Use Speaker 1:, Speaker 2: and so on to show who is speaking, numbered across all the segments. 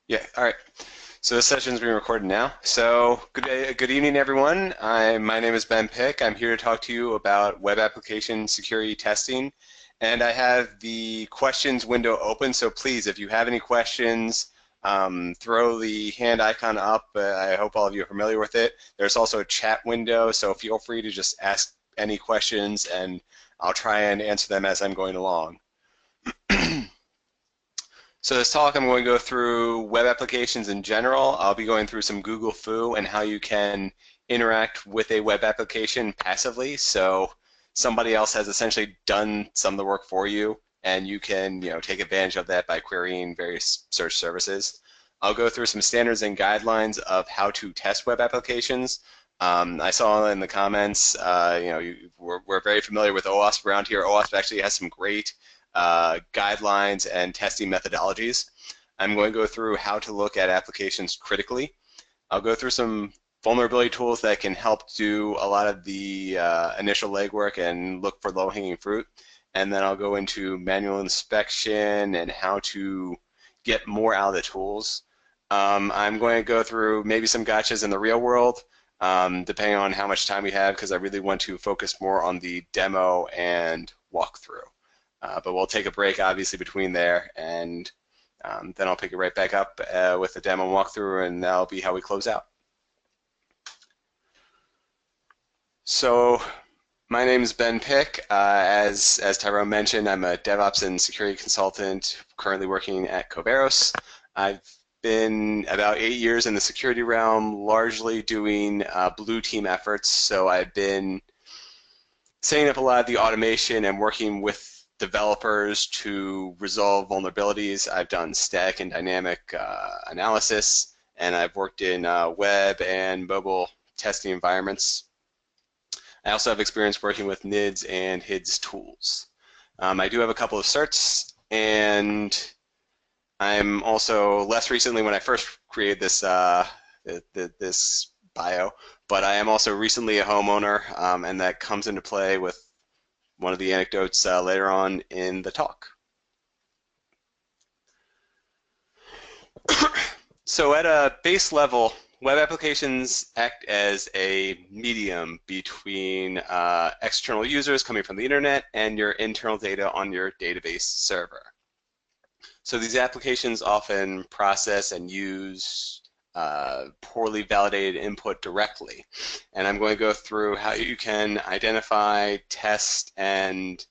Speaker 1: Yeah, all right. So this session is being recorded now. So good evening, everyone. My name is Ben Pick. I'm here to talk to you about web application security testing. And I have the questions window open, so please, if you have any questions, throw the hand icon up. I hope all of you are familiar with it. There's also a chat window, so feel free to just ask any questions, and I'll try and answer them as I'm going along. So this talk, I'm going to go through web applications in general. I'll be going through some Google Foo and how you can interact with a web application passively. So somebody else has essentially done some of the work for you, and you can take advantage of that by querying various search services. I'll go through some standards and guidelines of how to test web applications. I saw in the comments, we're very familiar with OWASP around here. OWASP actually has some great guidelines and testing methodologies. I'm going to go through how to look at applications critically. I'll go through some vulnerability tools that can help do a lot of the initial legwork and look for low-hanging fruit. And then I'll go into manual inspection and how to get more out of the tools. I'm going to go through maybe some gotchas in the real world, depending on how much time we have, because I really want to focus more on the demo and walkthrough. But we'll take a break, obviously, between there, and then I'll pick it right back up with the demo walkthrough, and that'll be how we close out. So my name is Ben Pick. As Tyrone mentioned, I'm a DevOps and security consultant currently working at Cover6. I've been about 8 years in the security realm, largely doing blue team efforts. So I've been setting up a lot of the automation and working with developers to resolve vulnerabilities. I've done static and dynamic analysis, and I've worked in web and mobile testing environments. I also have experience working with NIDS and HIDS tools. I do have a couple of certs, and I'm also, less recently when I first created this, this bio, but I am also recently a homeowner, and that comes into play with one of the anecdotes later on in the talk. So at a base level, web applications act as a medium between external users coming from the internet and your internal data on your database server. So these applications often process and use poorly validated input directly. And I'm going to go through how you can identify, test, and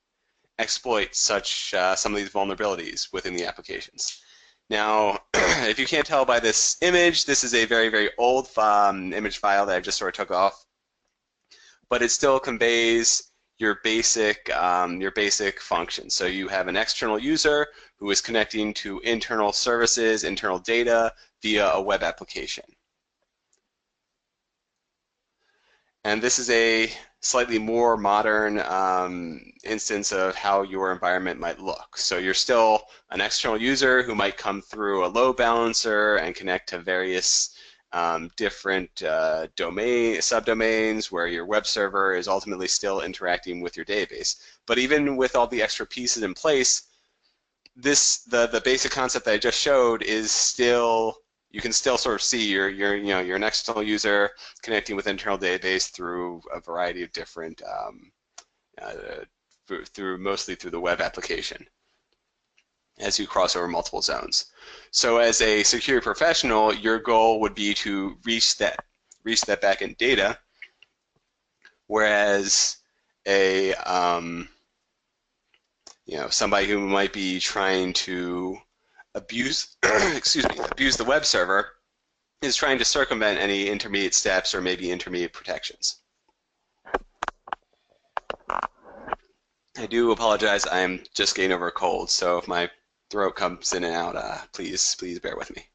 Speaker 1: exploit such some of these vulnerabilities within the applications. Now, if you can't tell by this image, this is a very, very old image file that I just sort of took off, but it still conveys your basic function. So you have an external user who is connecting to internal services, internal data, via a web application. And this is a slightly more modern instance of how your environment might look. So you're still an external user who might come through a load balancer and connect to various different subdomains where your web server is ultimately still interacting with your database. But even with all the extra pieces in place, the basic concept that I just showed is still, you can still sort of see you're an external user connecting with internal database through a variety of different, mostly through the web application as you cross over multiple zones. So as a security professional, your goal would be to reach that backend data, whereas a somebody who might be trying to abuse abuse the web server is trying to circumvent any intermediate steps or maybe intermediate protections. I do apologize, I'm just getting over a cold, so if my throat comes in and out, please bear with me.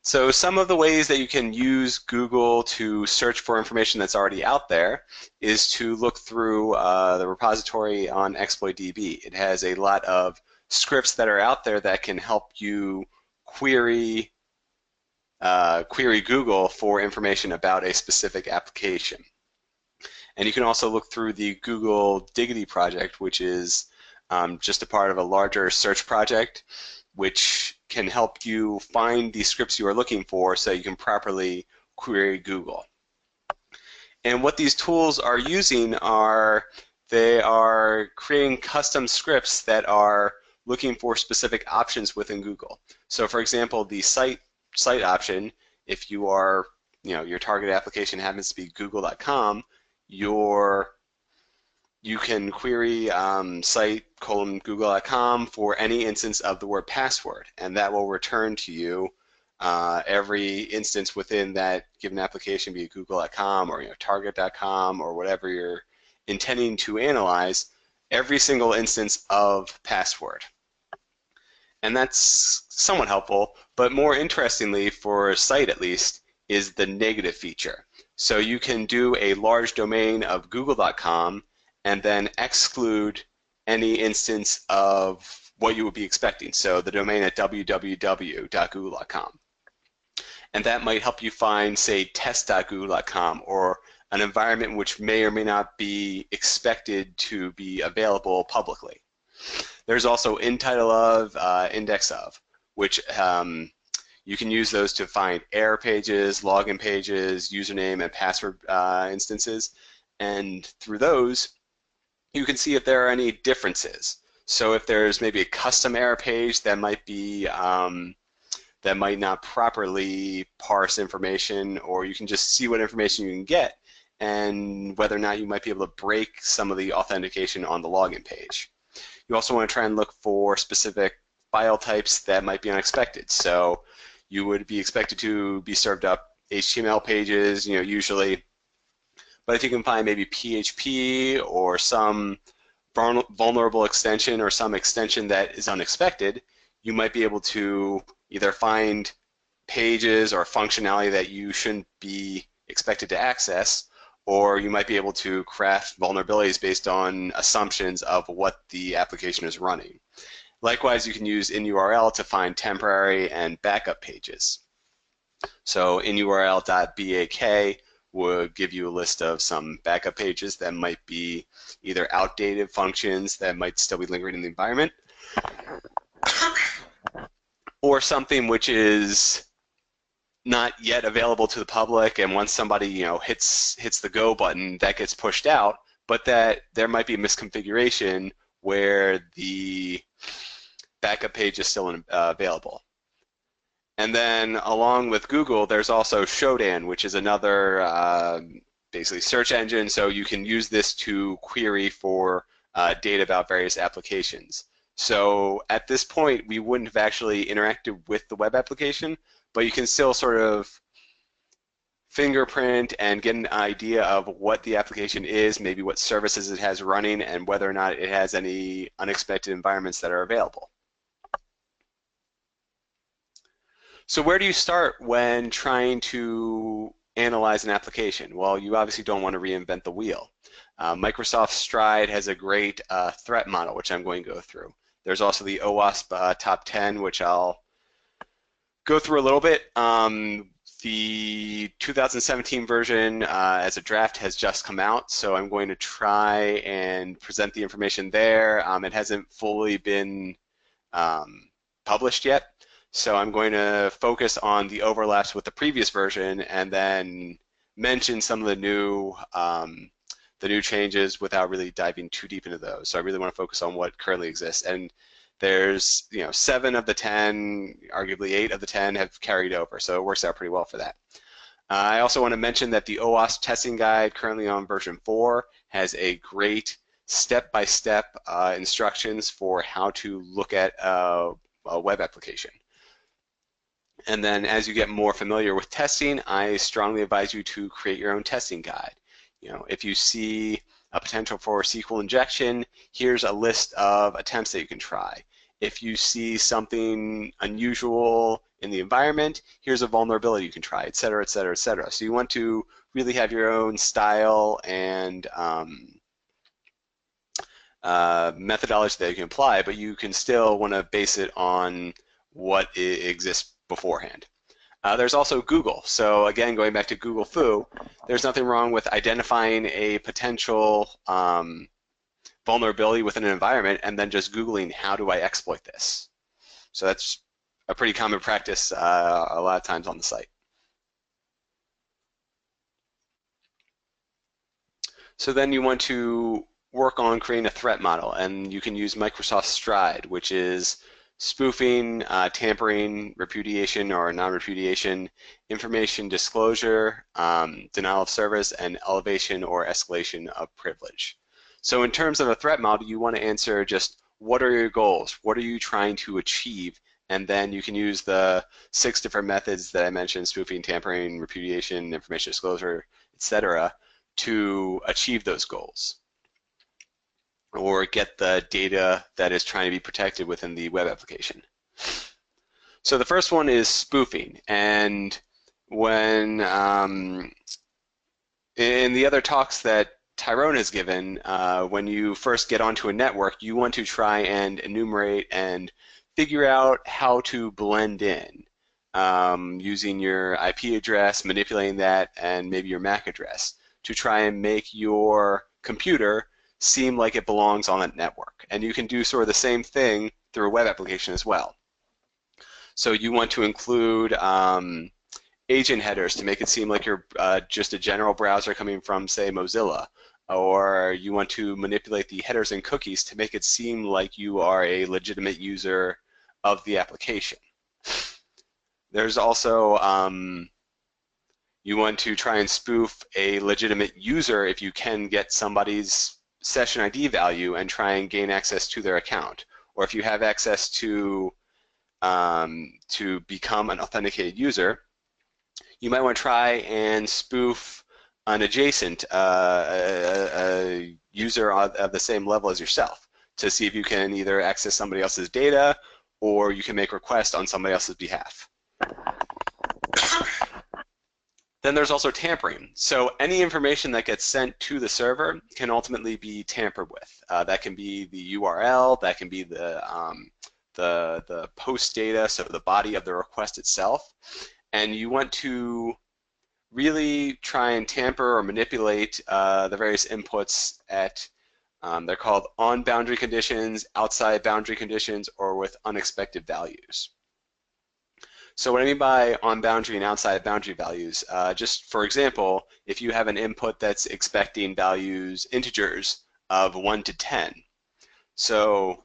Speaker 1: So some of the ways that you can use Google to search for information that's already out there is to look through the repository on ExploitDB. It has a lot of scripts that are out there that can help you query Google for information about a specific application. And you can also look through the Google Diggity project, which is just a part of a larger search project, which can help you find the scripts you are looking for so you can properly query Google. And what these tools are using are, they are creating custom scripts that are looking for specific options within Google. So for example, the site option, if you are, your target application happens to be google.com, you can query site:google.com for any instance of the word password, and that will return to you every instance within that given application, be it google.com or target.com or whatever you're intending to analyze, every single instance of password. And that's somewhat helpful, but more interestingly, for a site at least, is the negative feature. So you can do a large domain of google.com and then exclude any instance of what you would be expecting. So the domain at www.google.com. And that might help you find, say, test.google.com, or an environment which may or may not be expected to be available publicly. There's also in title of, index of, which you can use those to find error pages, login pages, username and password instances, and through those you can see if there are any differences. So if there's maybe a custom error page that might be that might not properly parse information, or you can just see what information you can get and whether or not you might be able to break some of the authentication on the login page. You also want to try and look for specific file types that might be unexpected. So you would be expected to be served up HTML pages, usually, but if you can find maybe PHP or some vulnerable extension or some extension that is unexpected, you might be able to either find pages or functionality that you shouldn't be expected to access, or you might be able to craft vulnerabilities based on assumptions of what the application is running. Likewise, you can use in-URL to find temporary and backup pages. So in-URL.bak would give you a list of some backup pages that might be either outdated functions that might still be lingering in the environment, or something which is not yet available to the public, and once somebody hits the go button, that gets pushed out, but that there might be a misconfiguration where the backup page is still available. And then along with Google, there's also Shodan, which is another basically search engine, so you can use this to query for data about various applications. So at this point, we wouldn't have actually interacted with the web application, but you can still sort of fingerprint and get an idea of what the application is, maybe what services it has running, and whether or not it has any unexpected environments that are available. So where do you start when trying to analyze an application? Well, you obviously don't want to reinvent the wheel. Microsoft Stride has a great threat model, which I'm going to go through. There's also the OWASP Top 10, which I'll go through a little bit. The 2017 version as a draft has just come out, so I'm going to try and present the information there. It hasn't fully been published yet, so I'm going to focus on the overlaps with the previous version and then mention some of the new changes without really diving too deep into those. So I really want to focus on what currently exists. And there's 7 of the 10, arguably 8 of the 10 have carried over, so it works out pretty well for that. I also want to mention that the OWASP testing guide, currently on version 4, has a great step-by-step instructions for how to look at a web application. And then as you get more familiar with testing, I strongly advise you to create your own testing guide. If you see a potential for SQL injection, here's a list of attempts that you can try. If you see something unusual in the environment, here's a vulnerability you can try, et cetera, et cetera, et cetera. So you want to really have your own style and methodology that you can apply, but you can still want to base it on what exists beforehand. There's also Google. So again, going back to Google Foo, there's nothing wrong with identifying a potential vulnerability within an environment and then just Googling how do I exploit this. So that's a pretty common practice a lot of times on the site. So then you want to work on creating a threat model, and you can use Microsoft Stride, which is spoofing, tampering, repudiation or non-repudiation, information disclosure, denial of service, and elevation or escalation of privilege. So in terms of a threat model, you want to answer just what are your goals? What are you trying to achieve? And then you can use the 6 different methods that I mentioned, spoofing, tampering, repudiation, information disclosure, etc., to achieve those goals or get the data that is trying to be protected within the web application. So the first one is spoofing, and when in the other talks that Tyrone has given, when you first get onto a network, you want to try and enumerate and figure out how to blend in using your IP address, manipulating that, and maybe your MAC address to try and make your computer seem like it belongs on that network. And you can do sort of the same thing through a web application as well. So you want to include agent headers to make it seem like you're just a general browser coming from, say, Mozilla. Or you want to manipulate the headers and cookies to make it seem like you are a legitimate user of the application. There's also you want to try and spoof a legitimate user if you can get somebody's session ID value and try and gain access to their account. Or if you have access to become an authenticated user, you might want to try and spoof an adjacent a user of the same level as yourself to see if you can either access somebody else's data or you can make requests on somebody else's behalf. Then there's also tampering. So any information that gets sent to the server can ultimately be tampered with. That can be the URL, that can be the post data, so the body of the request itself. And you want to really try and tamper or manipulate the various inputs at, they're called on-boundary conditions, outside boundary conditions, or with unexpected values. So what I mean by on-boundary and outside boundary values, just for example, if you have an input that's expecting values, integers of 1 to 10. So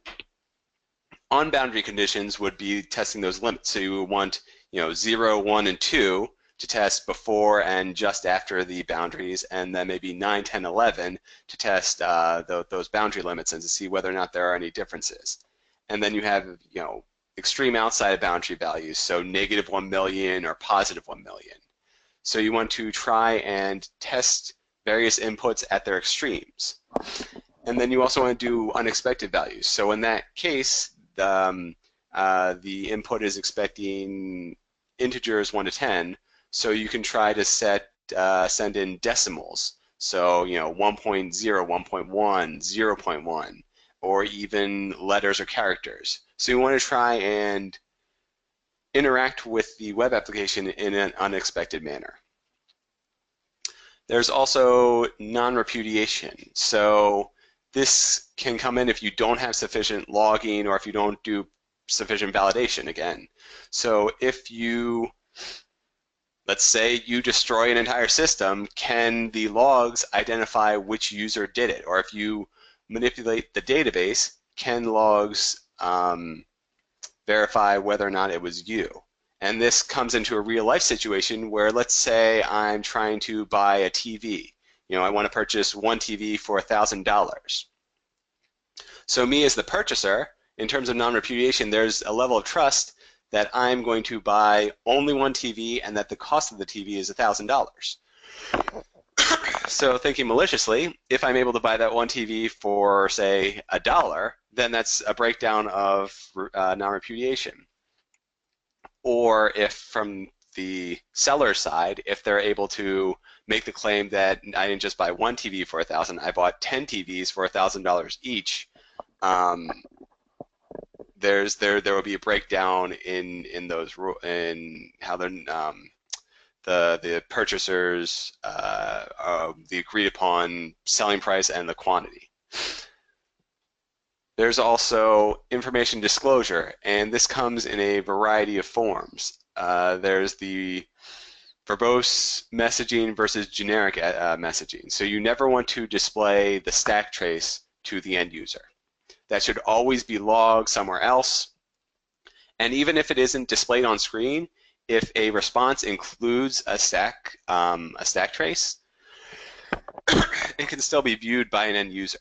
Speaker 1: on-boundary conditions would be testing those limits. So you would want 0, 1, and 2 to test before and just after the boundaries, and then maybe 9, 10, 11 to test those boundary limits and to see whether or not there are any differences. And then you have extreme outside boundary values, so -1 million or +1 million. So you want to try and test various inputs at their extremes. And then you also want to do unexpected values. So in that case, the input is expecting integers 1 to 10, so you can try to send in decimals. So 1.0, 1.1, 0.1, or even letters or characters. So you want to try and interact with the web application in an unexpected manner. There's also non-repudiation. So this can come in if you don't have sufficient logging or if you don't do sufficient validation again. So if you, let's say you destroy an entire system, can the logs identify which user did it? Or if you manipulate the database, can logs verify whether or not it was you? And this comes into a real life situation where, let's say I'm trying to buy a TV. I want to purchase one TV for $1,000. So me as the purchaser, in terms of non-repudiation, there's a level of trust that I'm going to buy only one TV and that the cost of the TV is $1,000. So thinking maliciously, if I'm able to buy that one TV for, say, $1, then that's a breakdown of non-repudiation. Or if from the seller side, if they're able to make the claim that I didn't just buy one TV for $1,000, I bought 10 TVs for $1,000 each, there will be a breakdown in those in how the purchasers the agreed upon selling price and the quantity. There's also information disclosure, and this comes in a variety of forms. There's the verbose messaging versus generic messaging. So you never want to display the stack trace to the end user. That should always be logged somewhere else. And even if it isn't displayed on screen, if a response includes a stack trace, it can still be viewed by an end user.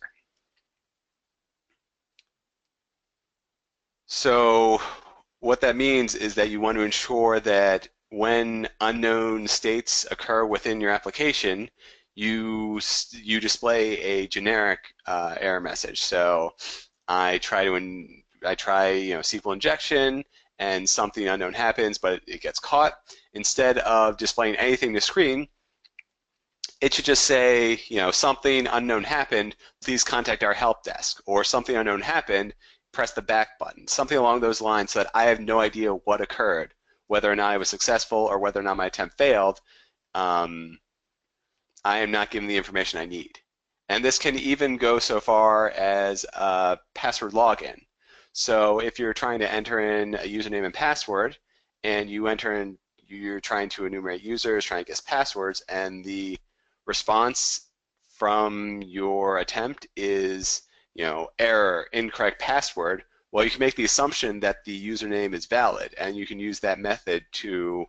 Speaker 1: So what that means is that you want to ensure that when unknown states occur within your application, you display a generic error message. So I try SQL injection and something unknown happens, but it gets caught. Instead of displaying anything to screen, it should just say, something unknown happened, please contact our help desk, or something unknown happened, press the back button, something along those lines, so that I have no idea what occurred, whether or not I was successful or whether or not my attempt failed. I am not given the information I need. And this can even go so far as a password login. So if you're trying to enter in a username and password, and you're trying to enumerate users, trying to guess passwords, and the response from your attempt is, error, incorrect password, well, you can make the assumption that the username is valid, and you can use that method to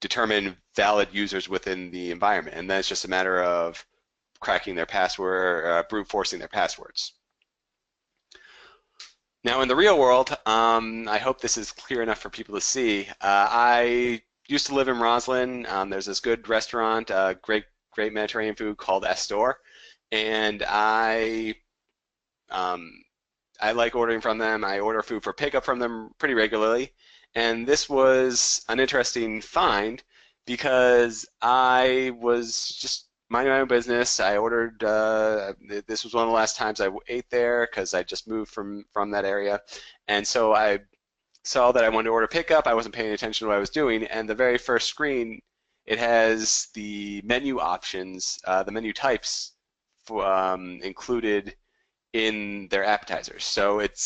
Speaker 1: determine valid users within the environment. And then it's just a matter of cracking their password, brute forcing their passwords. Now, in the real world, I hope this is clear enough for people to see. I used to live in Roslyn. There's this good restaurant, great Mediterranean food called Astor, and I like ordering from them. I order food for pickup from them pretty regularly, and this was an interesting find because I was just minding my own business. I ordered, this was one of the last times I ate there because I just moved from that area, and so I saw that I wanted to order pickup. I wasn't paying attention to what I was doing, and the very first screen, it has the menu options, the menu types included in their appetizers. So it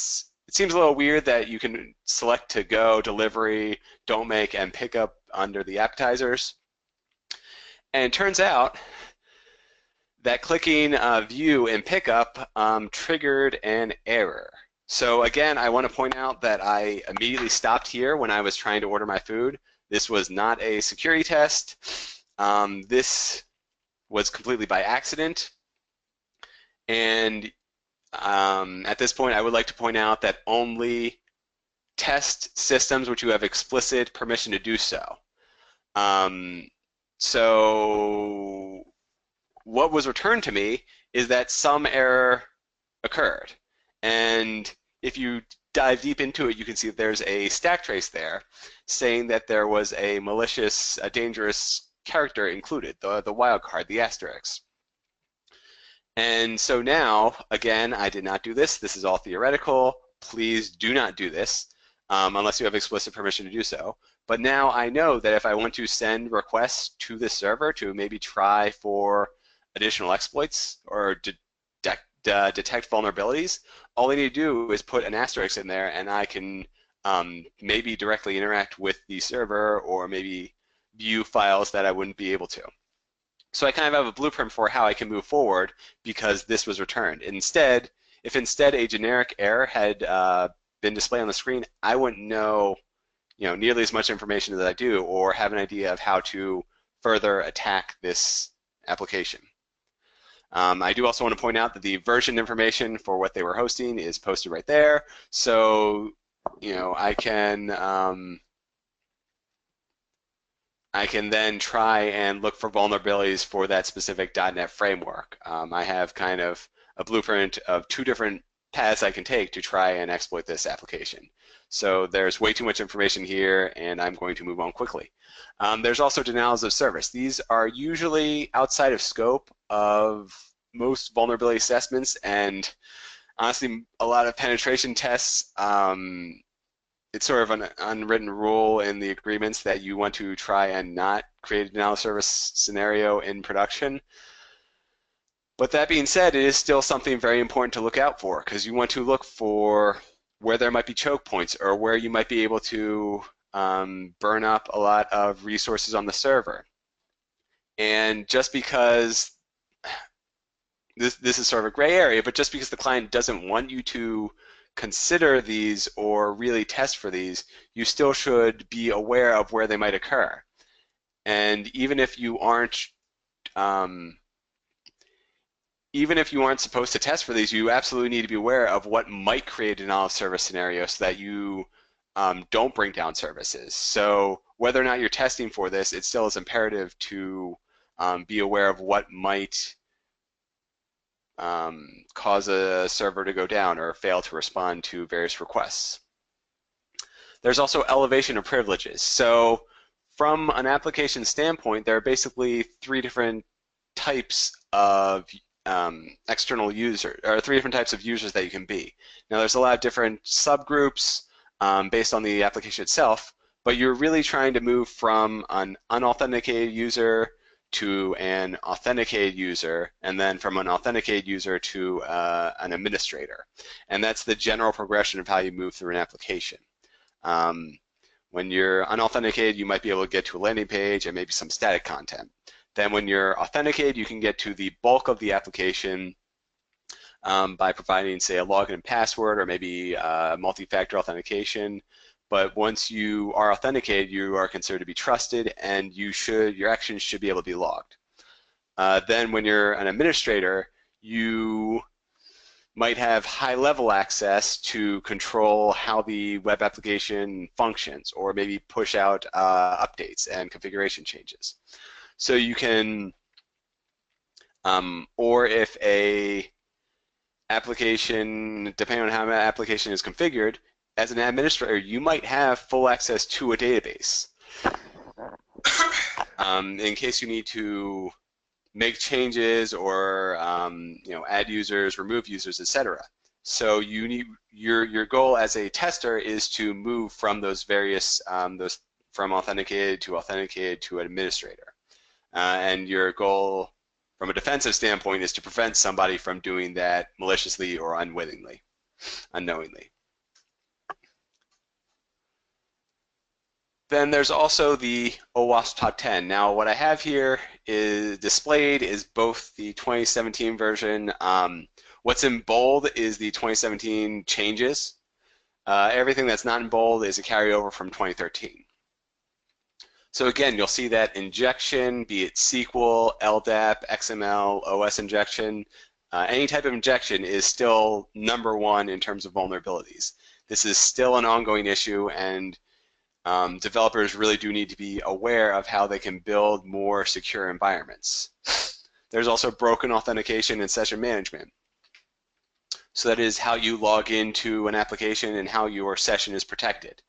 Speaker 1: seems a little weird that you can select to go, delivery, don't make, and pick up under the appetizers. And it turns out that clicking view and pickup triggered an error. So again, I want to point out that I immediately stopped here when I was trying to order my food. This was not a security test. This was completely by accident. And at this point, I would like to point out that only test systems which you have explicit permission to do so. So what was returned to me is that some error occurred. And if you dive deep into it, you can see that there's a stack trace there saying that there was a malicious, a dangerous character included, the wildcard, the asterisk. And so now, again, I did not do this. This is all theoretical. Please do not do this unless you have explicit permission to do so. But now I know that if I want to send requests to this server to maybe try for additional exploits or detect vulnerabilities, all I need to do is put an asterisk in there, and I can maybe directly interact with the server or maybe view files that I wouldn't be able to. So I kind of have a blueprint for how I can move forward because this was returned. Instead, if instead a generic error had been displayed on the screen, I wouldn't know, nearly as much information as I do, or have an idea of how to further attack this application. I do also want to point out that the version information for what they were hosting is posted right there. So, I can then try and look for vulnerabilities for that specific .NET framework. I have kind of a blueprint of 2 different paths I can take to try and exploit this application. So there's way too much information here, and I'm going to move on quickly. There's also denials of service. These are usually outside of scope of most vulnerability assessments, and honestly, a lot of penetration tests, it's sort of an unwritten rule in the agreements that you want to try and not create a denial of service scenario in production. But that being said, it is still something very important to look out for, because you want to look for where there might be choke points or where you might be able to burn up a lot of resources on the server. And just because this is sort of a gray area, but just because the client doesn't want you to consider these or really test for these, you still should be aware of where they might occur. And even if you aren't supposed to test for these, you absolutely need to be aware of what might create an out-of-service scenario so that you don't bring down services. So whether or not you're testing for this, it still is imperative to be aware of what might cause a server to go down or fail to respond to various requests. There's also elevation of privileges. So from an application standpoint, there are basically three different types of external user, or three different types of users that you can be. Now there's a lot of different subgroups based on the application itself, but you're really trying to move from an unauthenticated user to an authenticated user, and then from an authenticated user to an administrator. And that's the general progression of how you move through an application. When you're unauthenticated, you might be able to get to a landing page and maybe some static content. Then when you're authenticated, you can get to the bulk of the application by providing, say, a login and password or maybe multi-factor authentication. But once you are authenticated, you are considered to be trusted, and your actions should be able to be logged. Then when you're an administrator, you might have high-level access to control how the web application functions, or maybe push out updates and configuration changes. So you can, or if a application, depending on how an application is configured, as an administrator, you might have full access to a database in case you need to make changes or add users, remove users, etc. So you need your goal as a tester is to move from those various from authenticated to administrator, and your goal from a defensive standpoint is to prevent somebody from doing that maliciously or unknowingly. Then there's also the OWASP Top 10. Now what I have here is displayed is both the 2017 version. What's in bold is the 2017 changes. Everything that's not in bold is a carryover from 2013. So again, you'll see that injection, be it SQL, LDAP, XML, OS injection, any type of injection is still #1 in terms of vulnerabilities. This is still an ongoing issue, and developers really do need to be aware of how they can build more secure environments. There's also broken authentication and session management. So that is how you log into an application and how your session is protected.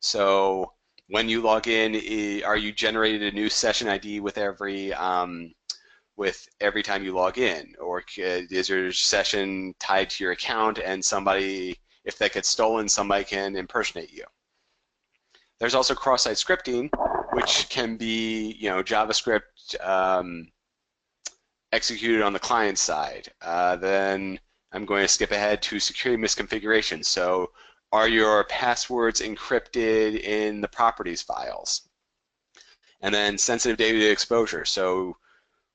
Speaker 1: So when you log in, are you generating a new session ID with every time you log in? Or is your session tied to your account, and somebody, if that gets stolen, somebody can impersonate you? There's also cross-site scripting, which can be, JavaScript executed on the client side. Then I'm going to skip ahead to security misconfiguration. So are your passwords encrypted in the properties files? And then sensitive data exposure. So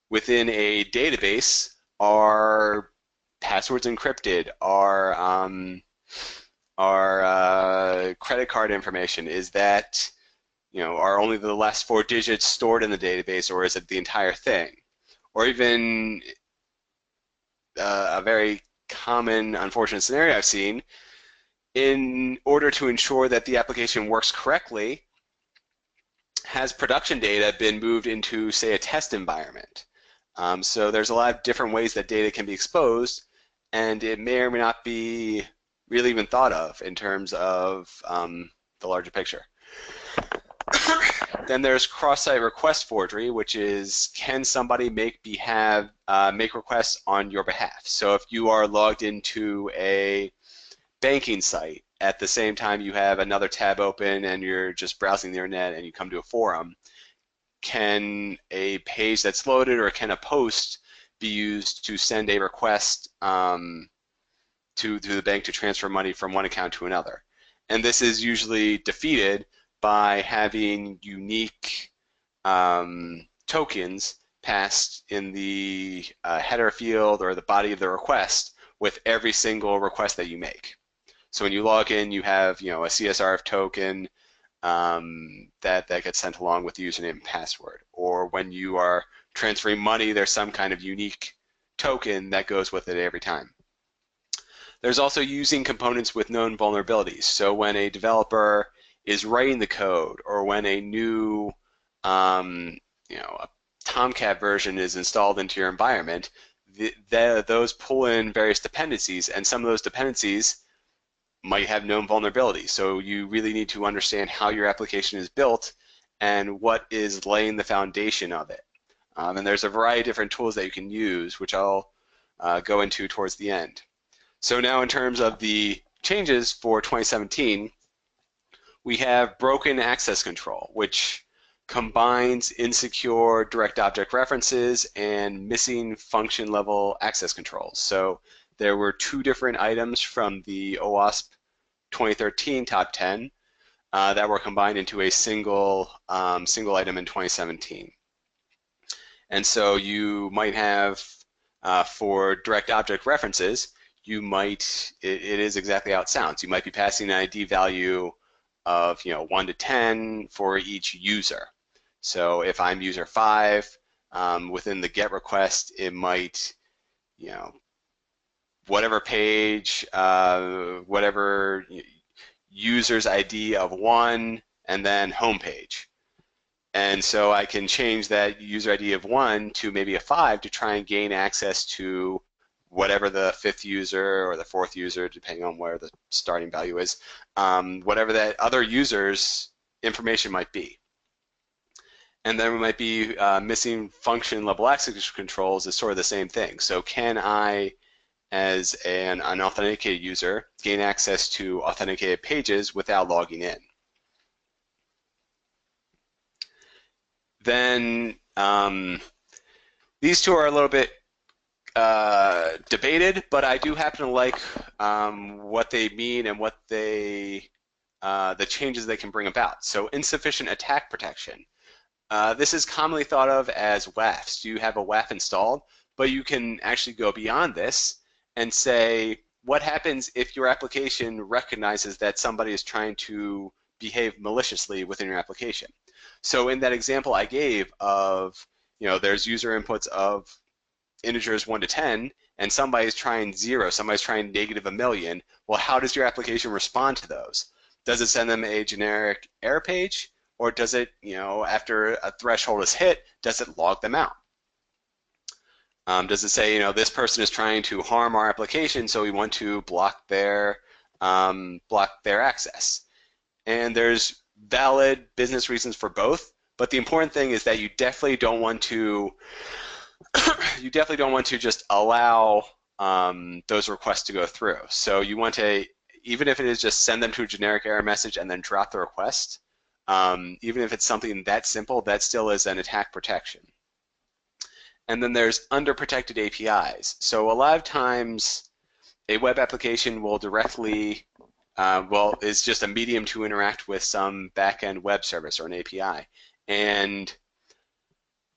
Speaker 1: within a database, are passwords encrypted? Our credit card information, is that, are only the last 4 digits stored in the database, or is it the entire thing? Or even a very common, unfortunate scenario I've seen, in order to ensure that the application works correctly, has production data been moved into, say, a test environment? So there's a lot of different ways that data can be exposed, and it may or may not be really even thought of in terms of the larger picture. Then there's cross-site request forgery, which is, can somebody make requests on your behalf? So if you are logged into a banking site at the same time you have another tab open and you're just browsing the internet and you come to a forum, can a page that's loaded or can a post be used to send a request to the bank to transfer money from one account to another. And this is usually defeated by having unique tokens passed in the header field or the body of the request with every single request that you make. So when you log in, you have a CSRF token that gets sent along with the username and password. Or when you are transferring money, there's some kind of unique token that goes with it every time. There's also using components with known vulnerabilities. So when a developer is writing the code, or when a new a Tomcat version is installed into your environment, those pull in various dependencies, and some of those dependencies might have known vulnerabilities. So you really need to understand how your application is built and what is laying the foundation of it. And there's a variety of different tools that you can use, which I'll go into towards the end. So now in terms of the changes for 2017, we have broken access control, which combines insecure direct object references and missing function level access controls. So there were 2 different items from the OWASP 2013 top 10 that were combined into a single item in 2017. And so you might have for direct object references, it is exactly how it sounds. You might be passing an ID value of 1 to 10 for each user. So if I'm user 5, within the GET request, it might, whatever page, whatever user's ID of 1, and then home page. And so I can change that user ID of 1 to maybe a 5 to try and gain access to whatever the 5th user or the 4th user, depending on where the starting value is, whatever that other user's information might be. And then we might be missing function level access controls is sort of the same thing. So can I, as an unauthenticated user, gain access to authenticated pages without logging in? Then these 2 are a little bit debated, but I do happen to like what they mean and what the changes they can bring about. So insufficient attack protection. This is commonly thought of as WAFs. You have a WAF installed, but you can actually go beyond this and say, what happens if your application recognizes that somebody is trying to behave maliciously within your application? So in that example I gave of, there's user inputs of integers 1 to 10, and somebody's trying 0, somebody's trying -1,000,000. Well, how does your application respond to those? Does it send them a generic error page, or does it, after a threshold is hit, does it log them out? Does it say, this person is trying to harm our application, so we want to block their access? And there's valid business reasons for both, but the important thing is that you definitely don't want to just allow those requests to go through. So you want to, even if it is just send them to a generic error message and then drop the request, even if it's something that simple, that still is an attack protection. And then there's underprotected APIs. So a lot of times a web application will directly, is just a medium to interact with some back-end web service or an API. And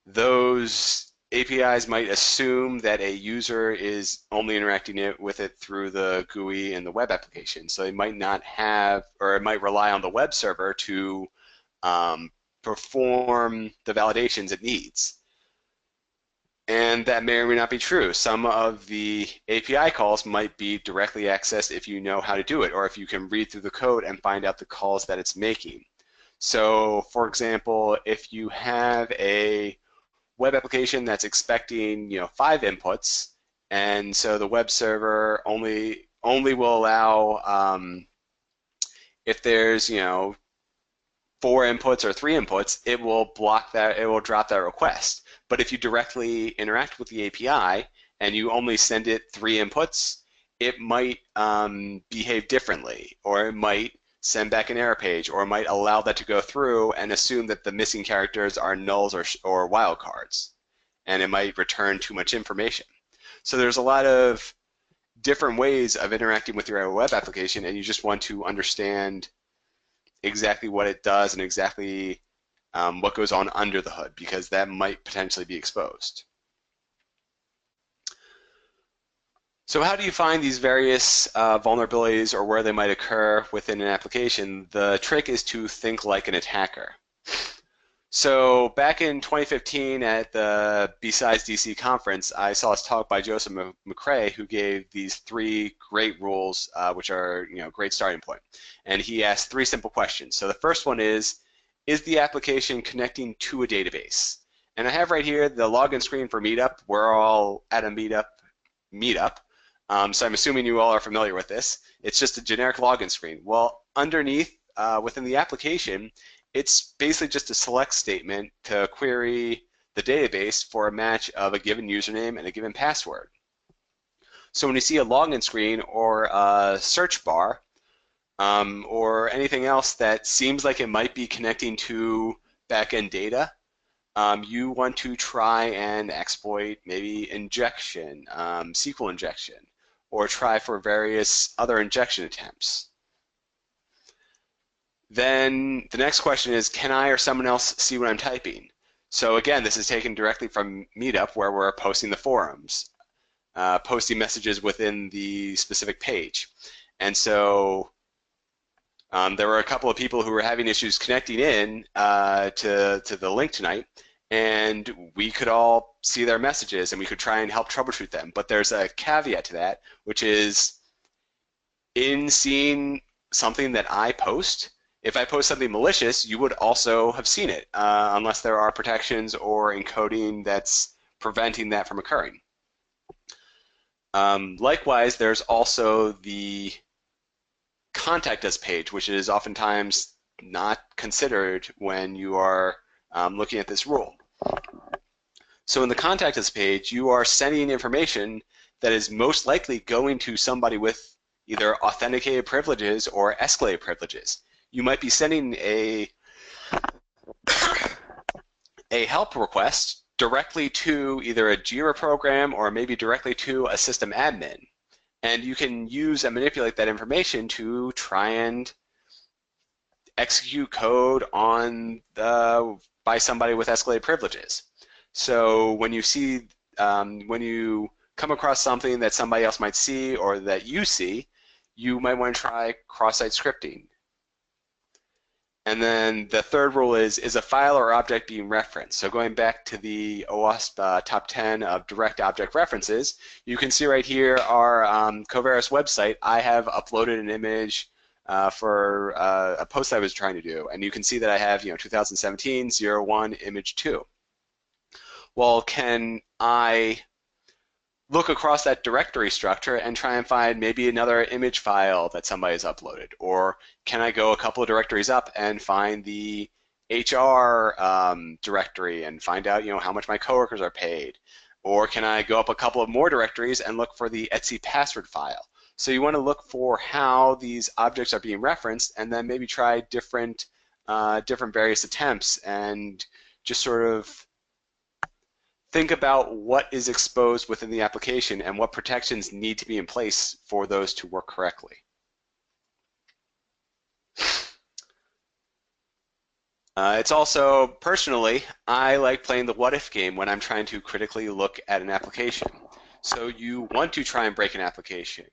Speaker 1: those APIs might assume that a user is only interacting with it through the GUI in the web application. So they might not have, or it might rely on the web server to perform the validations it needs. And that may or may not be true. Some of the API calls might be directly accessed if you know how to do it, or if you can read through the code and find out the calls that it's making. So, for example, if you have a web application that's expecting 5 inputs, and so the web server only will allow if there's 4 inputs or 3 inputs, it will block that, it will drop that request. But if you directly interact with the API and you only send it 3 inputs, it might behave differently, or it might send back an error page, or it might allow that to go through and assume that the missing characters are nulls or wildcards. and it might return too much information. So there's a lot of different ways of interacting with your web application, and you just want to understand exactly what it does and exactly what goes on under the hood, because that might potentially be exposed. So how do you find these various vulnerabilities or where they might occur within an application? The trick is to think like an attacker. So back in 2015 at the Besides DC conference, I saw this talk by Joseph McCrae, who gave these 3 great rules, which are great starting point. And he asked 3 simple questions. So the first one is the application connecting to a database? And I have right here the login screen for Meetup. We're all at a Meetup. So I'm assuming you all are familiar with this. It's just a generic login screen. Well, underneath, within the application, it's basically just a select statement to query the database for a match of a given username and a given password. So when you see a login screen or a search bar or anything else that seems like it might be connecting to backend data, you want to try and exploit maybe injection, SQL injection, or try for various other injection attempts. Then the next question is, can I or someone else see what I'm typing? So again, this is taken directly from Meetup, where we're posting the forums, posting messages within the specific page. And so there were a couple of people who were having issues connecting in to the link tonight, and we could all see their messages and we could try and help troubleshoot them. But there's a caveat to that, which is in seeing something that I post, if I post something malicious, you would also have seen it, unless there are protections or encoding that's preventing that from occurring. Likewise, there's also the contact us page, which is oftentimes not considered when you are looking at this rule. So in the contact us page, you are sending information that is most likely going to somebody with either authenticated privileges or escalated privileges. You might be sending a help request directly to either a Jira program or maybe directly to a system admin. And you can use and manipulate that information to try and execute code on by somebody with escalated privileges. So when you see, when you come across something that somebody else might see or that you see, you might want to try cross-site scripting. And then the third rule is a file or object being referenced? So going back to the OWASP top 10 of direct object references, you can see right here our Cover6 website. I have uploaded an image for a post I was trying to do, and you can see that I have 2017-01 image 2. Well, can I look across that directory structure and try and find maybe another image file that somebody has uploaded? Or can I go a couple of directories up and find the HR directory and find out how much my coworkers are paid? Or can I go up a couple of more directories and look for the Etsy password file? So you want to look for how these objects are being referenced, and then maybe try different various attempts and just sort of think about what is exposed within the application and what protections need to be in place for those to work correctly. It's also, personally, I like playing the what if game when I'm trying to critically look at an application. So you want to try and break an application.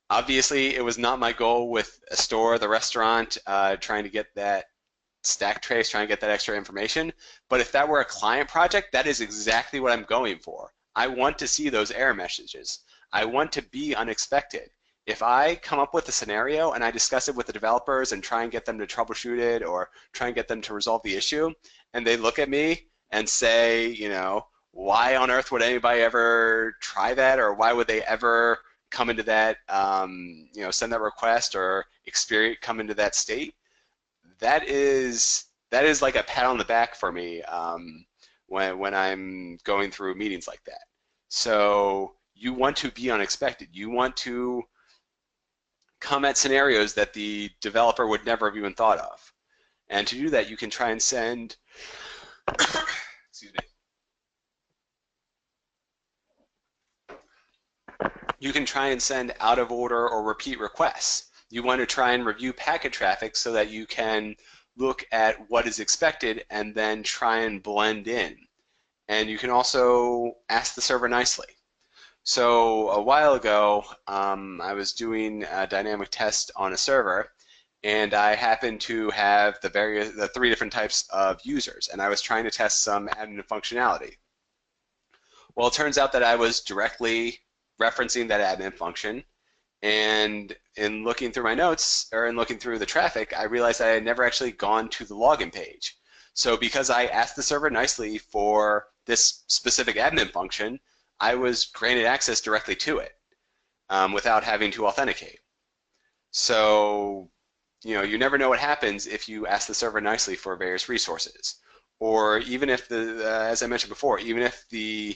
Speaker 1: Obviously, it was not my goal with a store, the restaurant, trying to get that stack trace, trying to get that extra information. But if that were a client project, that is exactly what I'm going for. I want to see those error messages. I want to be unexpected. If I come up with a scenario and I discuss it with the developers and try and get them to troubleshoot it or try and get them to resolve the issue, and they look at me and say, why on earth would anybody ever try that, or why would they ever come into that, send that request or come into that state? That is like a pat on the back for me when I'm going through meetings like that. So you want to be unexpected. You want to come at scenarios that the developer would never have even thought of. And to do that, you can try and send excuse me, you can try and send out of order or repeat requests. You want to try and review packet traffic so that you can look at what is expected and then try and blend in. And you can also ask the server nicely. So a while ago, I was doing a dynamic test on a server, and I happened to have the three different types of users, and I was trying to test some admin functionality. Well, it turns out that I was directly referencing that admin function, and in looking through my notes, or in looking through the traffic, I realized I had never actually gone to the login page. So because I asked the server nicely for this specific admin function, I was granted access directly to it without having to authenticate. So, you never know what happens if you ask the server nicely for various resources. Or even if as I mentioned before, even if the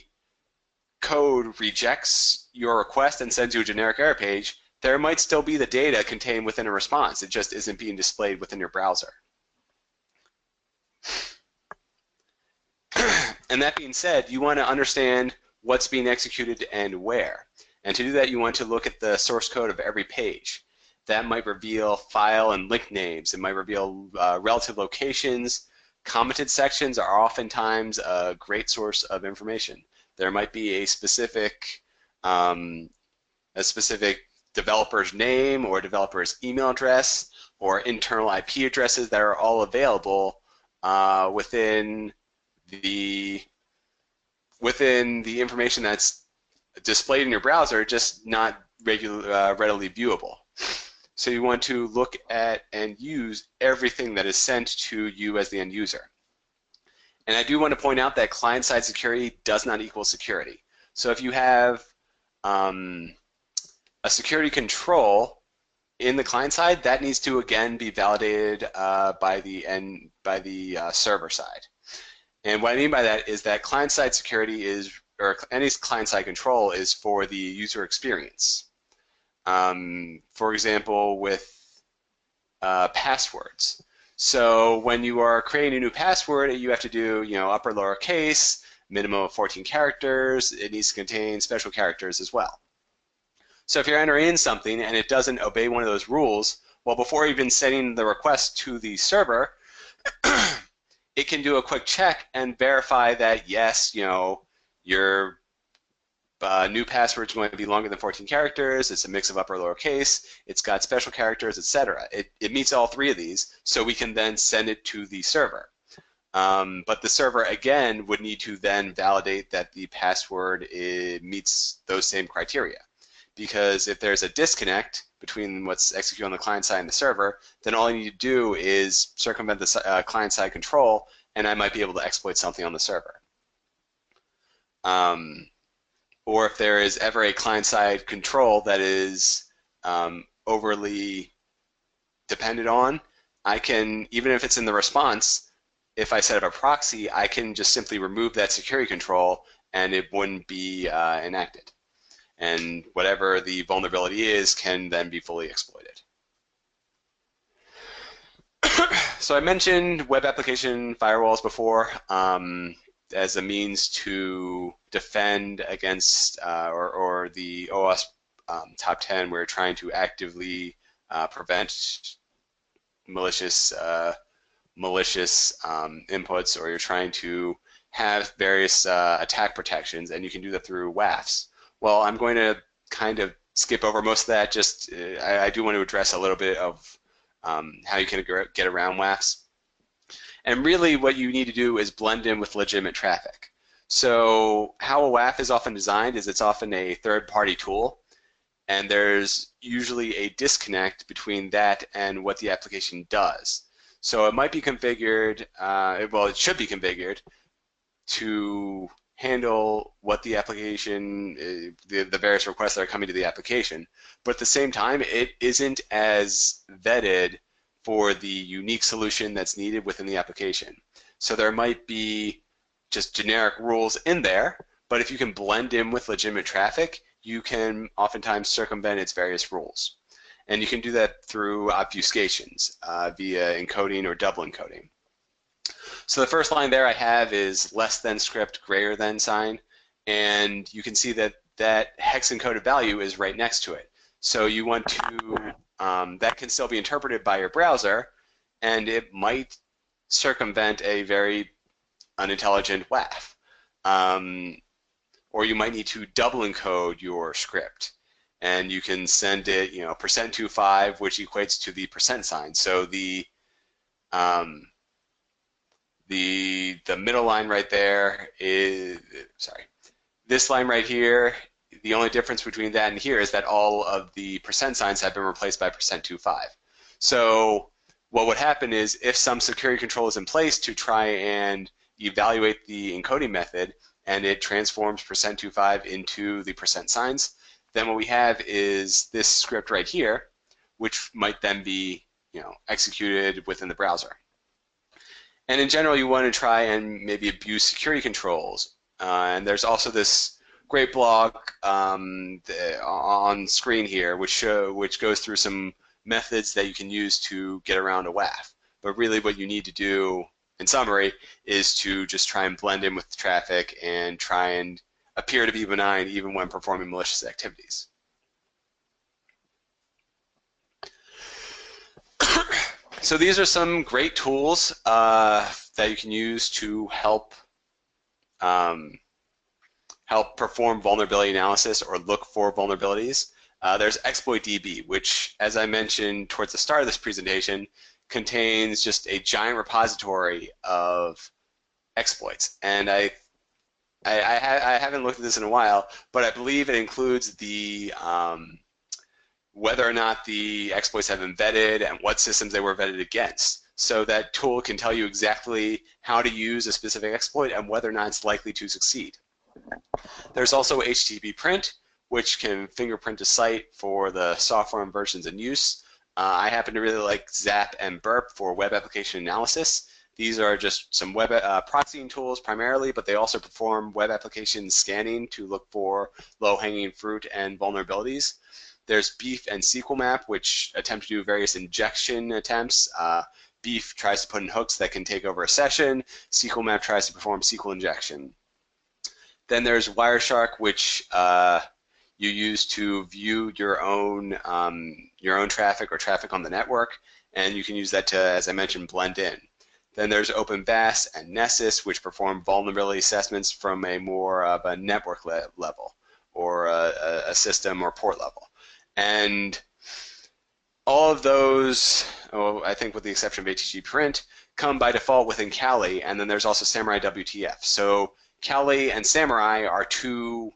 Speaker 1: code rejects your request and sends you a generic error page, there might still be the data contained within a response. It just isn't being displayed within your browser. And that being said, you want to understand what's being executed and where. And to do that, you want to look at the source code of every page. That might reveal file and link names. It might reveal relative locations. Commented sections are oftentimes a great source of information. There might be a specific developer's name or developer's email address or internal IP addresses that are all available within the information that's displayed in your browser, just not readily viewable. So you want to look at and use everything that is sent to you as the end user. And I do want to point out that client-side security does not equal security. So if you have a security control in the client side, that needs to again be validated by the server side. And what I mean by that is that client-side security or any client-side control is for the user experience. For example, with passwords. So when you are creating a new password, you have to do, upper lowercase, minimum of 14 characters. It needs to contain special characters as well. So if you're entering in something and it doesn't obey one of those rules, well, before even sending the request to the server, it can do a quick check and verify that yes, your new password is going to be longer than 14 characters, it's a mix of upper and lowercase, it's got special characters, etc. It meets all three of these, so we can then send it to the server. But the server, again, would need to then validate that the password meets those same criteria. Because if there's a disconnect between what's executed on the client side and the server, then all I need to do is circumvent the client-side control, and I might be able to exploit something on the server. Or if there is ever a client-side control that is overly dependent on, I can, even if it's in the response, if I set up a proxy, I can just simply remove that security control and it wouldn't be enacted. And whatever the vulnerability is can then be fully exploited. So I mentioned web application firewalls before as a means to defend against or the OWASP top 10, where you're trying to actively prevent malicious inputs, or you're trying to have various attack protections, and you can do that through WAFs. Well, I'm going to kind of skip over most of that. Just I do want to address a little bit of how you can get around WAFs. And really what you need to do is blend in with legitimate traffic. So how a WAF is often designed is it's often a third-party tool, and there's usually a disconnect between that and what the application does. So it might be configured, well, it should be configured to handle what the application, the various requests that are coming to the application, but at the same time, it isn't as vetted for the unique solution that's needed within the application. So there might be just generic rules in there, but if you can blend in with legitimate traffic, you can oftentimes circumvent its various rules. And you can do that through obfuscations via encoding or double encoding. So the first line there I have is less than script greater than sign, and you can see that that hex encoded value is right next to it. So you want to, that can still be interpreted by your browser, and it might circumvent a very unintelligent WAF. Or you might need to double encode your script. And you can send it, %25, which equates to the percent sign. So the middle line right there is, sorry, this line right here, the only difference between that and here is that all of the percent signs have been replaced by %25. So what would happen is if some security control is in place to try and evaluate the encoding method and it transforms %25 into the percent signs, then what we have is this script right here, which might then be executed within the browser. And in general, you want to try and maybe abuse security controls. And there's also this great blog on screen here, which goes through some methods that you can use to get around a WAF. But really what you need to do, in summary, is to just try and blend in with the traffic and try and appear to be benign even when performing malicious activities. So these are some great tools that you can use to help perform vulnerability analysis or look for vulnerabilities. There's ExploitDB, which, as I mentioned towards the start of this presentation, contains just a giant repository of exploits. And I haven't looked at this in a while, but I believe it includes the whether or not the exploits have been vetted and what systems they were vetted against. So that tool can tell you exactly how to use a specific exploit and whether or not it's likely to succeed. There's also HTTP print, which can fingerprint a site for the software and versions in use. I happen to really like Zap and Burp for web application analysis. These are just some web proxying tools primarily, but they also perform web application scanning to look for low-hanging fruit and vulnerabilities. There's Beef and SQL Map, which attempt to do various injection attempts. Beef tries to put in hooks that can take over a session. SQL Map tries to perform SQL injection. Then there's Wireshark, which you use to view your own traffic or traffic on the network, and you can use that to, as I mentioned, blend in. Then there's OpenVAS and Nessus, which perform vulnerability assessments from a more of a network level or a system or port level. And all of those, I think with the exception of HTTP print, come by default within Kali, and then there's also Samurai WTF. So Kali and Samurai are two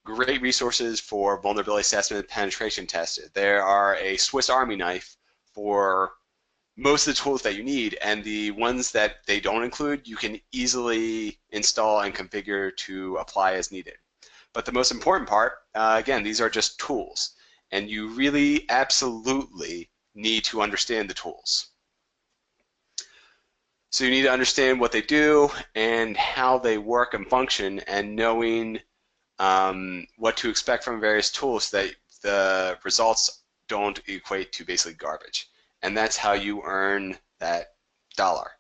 Speaker 1: great resources for vulnerability assessment and penetration tested. They are a Swiss Army knife for most of the tools that you need, and the ones that they don't include, you can easily install and configure to apply as needed. But the most important part, again, these are just tools, and you really absolutely need to understand the tools. So you need to understand what they do and how they work and function, and knowing what to expect from various tools so that the results don't equate to basically garbage. And that's how you earn that dollar.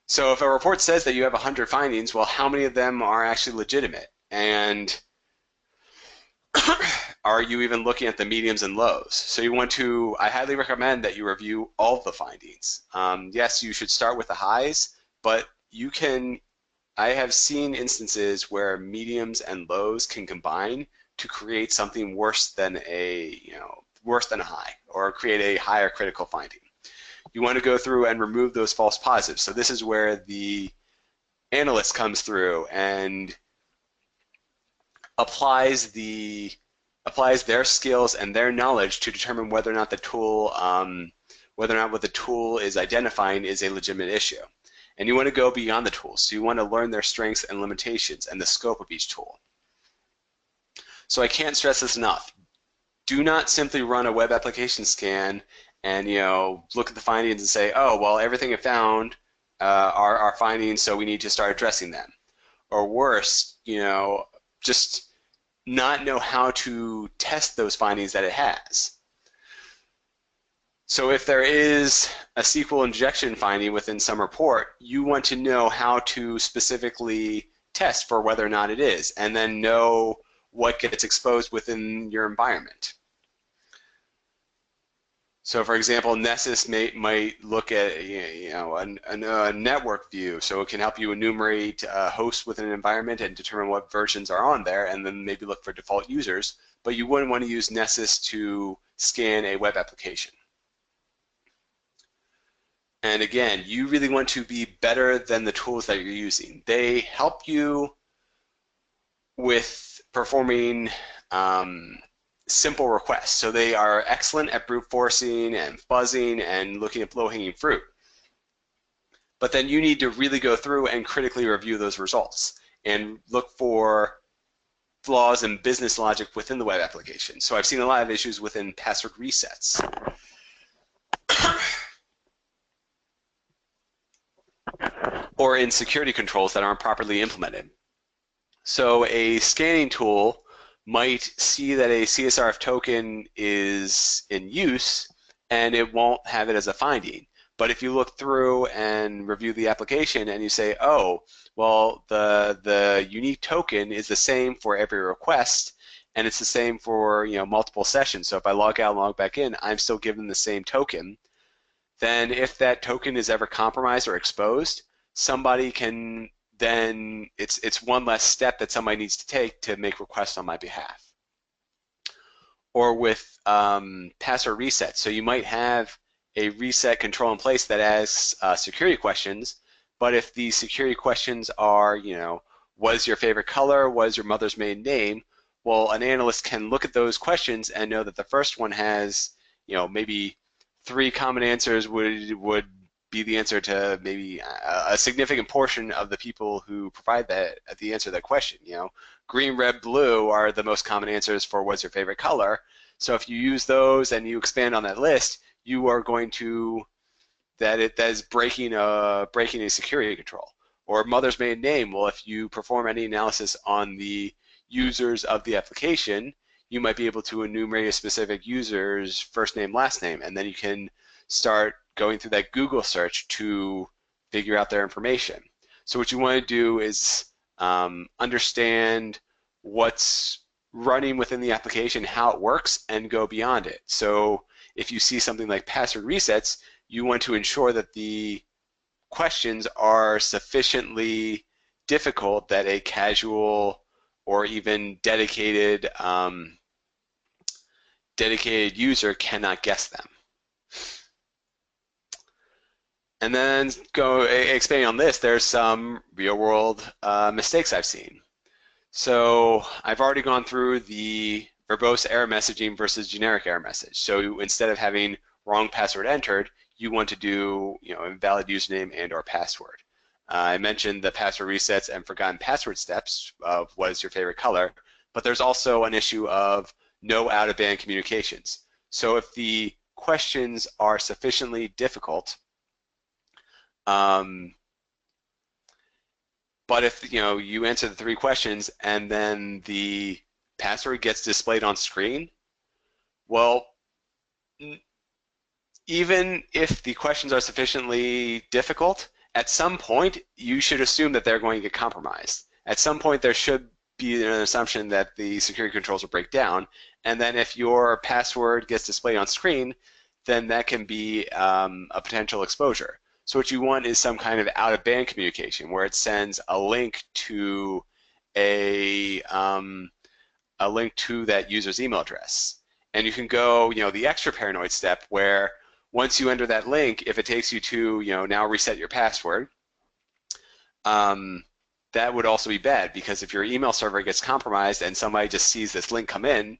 Speaker 1: So if a report says that you have 100 findings, well, how many of them are actually legitimate? And are you even looking at the mediums and lows? So you want to, I highly recommend that you review all of the findings. Yes, you should start with the highs, but you can, I have seen instances where mediums and lows can combine to create something worse than a, worse than a high, or create a higher critical finding. You want to go through and remove those false positives. So this is where the analyst comes through and applies their skills and their knowledge to determine whether or not the tool, whether or not what the tool is identifying is a legitimate issue. And you want to go beyond the tools. So you want to learn their strengths and limitations and the scope of each tool. So I can't stress this enough. Do not simply run a web application scan and look at the findings and say, oh, well, everything it found are findings, so we need to start addressing them. Or worse, just not know how to test those findings that it has. So if there is a SQL injection finding within some report, you want to know how to specifically test for whether or not it is, and then know what gets exposed within your environment. So, for example, Nessus might look at a network view, so it can help you enumerate hosts within an environment and determine what versions are on there, and then maybe look for default users. But you wouldn't want to use Nessus to scan a web application. And again, you really want to be better than the tools that you're using. They help you with performing simple requests. So they are excellent at brute forcing and fuzzing and looking at low-hanging fruit. But then you need to really go through and critically review those results and look for flaws in business logic within the web application. So I've seen a lot of issues within password resets. Or in security controls that aren't properly implemented. So a scanning tool might see that a CSRF token is in use and it won't have it as a finding. But if you look through and review the application and you say, oh, well, the unique token is the same for every request and it's the same for multiple sessions. So if I log out and log back in, I'm still given the same token. Then if that token is ever compromised or exposed, somebody can then, it's one less step that somebody needs to take to make requests on my behalf. Or with password reset. So you might have a reset control in place that asks security questions, but if the security questions are, what is your favorite color, what is your mother's maiden name, well, an analyst can look at those questions and know that the first one has, maybe 3 common answers would be the answer to maybe a significant portion of the people who provide the answer to that question. Green, red, blue are the most common answers for what's your favorite color. So if you use those and you expand on that list, you are going to that is breaking a security control. Or mother's maiden name. Well, if you perform any analysis on the users of the application, you might be able to enumerate a specific user's first name, last name, and then you can start going through that Google search to figure out their information. So what you want to do is understand what's running within the application, how it works, and go beyond it. So if you see something like password resets, you want to ensure that the questions are sufficiently difficult that a casual or even dedicated user cannot guess them. And then expanding on this, there's some real-world mistakes I've seen. So I've already gone through the verbose error messaging versus generic error message. So instead of having wrong password entered, you want to do invalid username and/or password. I mentioned the password resets and forgotten password steps of what is your favorite color, but there's also an issue of no out-of-band communications. So if the questions are sufficiently difficult, but if you answer the 3 questions and then the password gets displayed on screen, well, even if the questions are sufficiently difficult, at some point you should assume that they're going to get compromised. At some point there should be an assumption that the security controls will break down, and then if your password gets displayed on screen, then that can be a potential exposure. So what you want is some kind of out-of-band communication where it sends a link to a link to that user's email address. And you can go, the extra paranoid step where once you enter that link, if it takes you to, now reset your password, that would also be bad, because if your email server gets compromised and somebody just sees this link come in,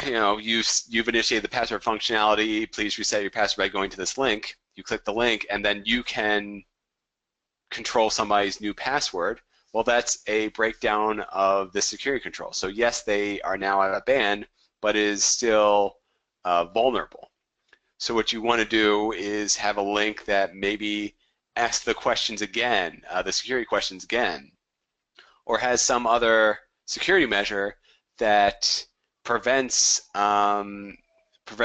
Speaker 1: you've initiated the password functionality, please reset your password by going to this link. You click the link, and then you can control somebody's new password. Well, that's a breakdown of the security control. So yes, they are now out of band, but it is still vulnerable. So what you want to do is have a link that maybe asks the questions again, the security questions again, or has some other security measure that prevents a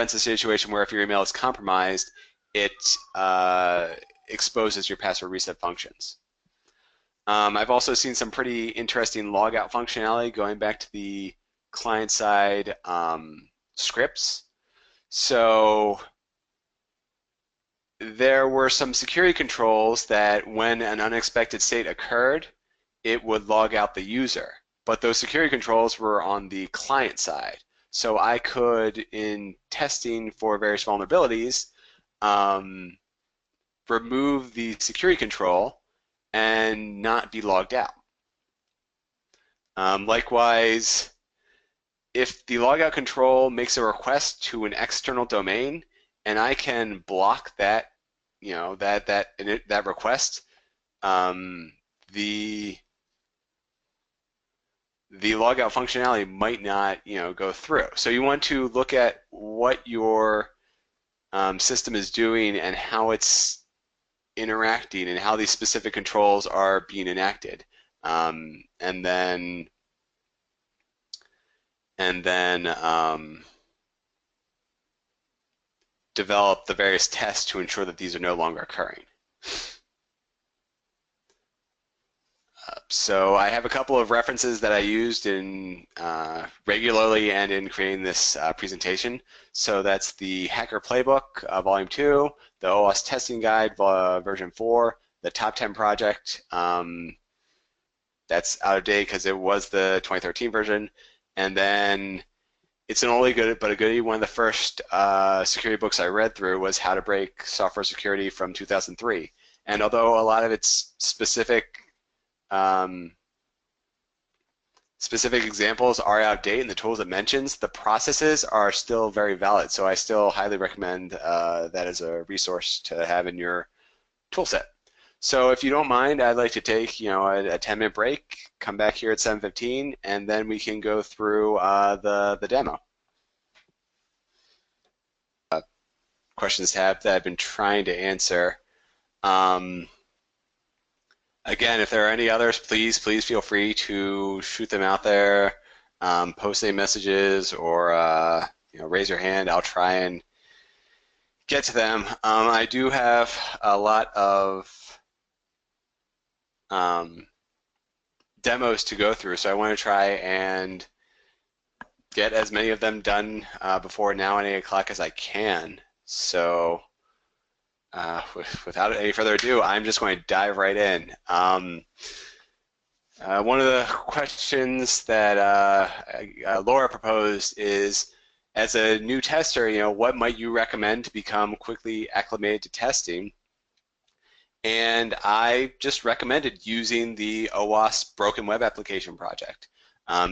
Speaker 1: situation where if your email is compromised, it exposes your password reset functions. I've also seen some pretty interesting logout functionality going back to the client-side scripts. So there were some security controls that when an unexpected state occurred, it would log out the user. But those security controls were on the client side. So I could, in testing for various vulnerabilities, um, remove the security control and not be logged out. Likewise, if the logout control makes a request to an external domain and I can block that, that request, um, the logout functionality might not, go through. So you want to look at what your system is doing and how it's interacting and how these specific controls are being enacted, and then develop the various tests to ensure that these are no longer occurring. So I have a couple of references that I used in regularly and in creating this presentation. So that's the Hacker Playbook, Volume 2, the OWASP Testing Guide, Version 4, the Top 10 Project. That's out of date because it was the 2013 version. And then it's an oldie good but a goodie. One of the first security books I read through was How to Break Software Security from 2003. And although a lot of its specific examples are out of date and the tools it mentions, the processes are still very valid. So I still highly recommend that as a resource to have in your tool set. So if you don't mind, I'd like to take a 10-minute break, come back here at 7:15, and then we can go through the demo. Questions tab that I've been trying to answer. Again, if there are any others, please feel free to shoot them out there, post any messages, or raise your hand. I'll try and get to them. I do have a lot of demos to go through, so I want to try and get as many of them done before now at 8 o'clock as I can. So without any further ado, I'm just going to dive right in. One of the questions that Laura proposed is, as a new tester, what might you recommend to become quickly acclimated to testing? And I just recommended using the OWASP Broken Web Application Project.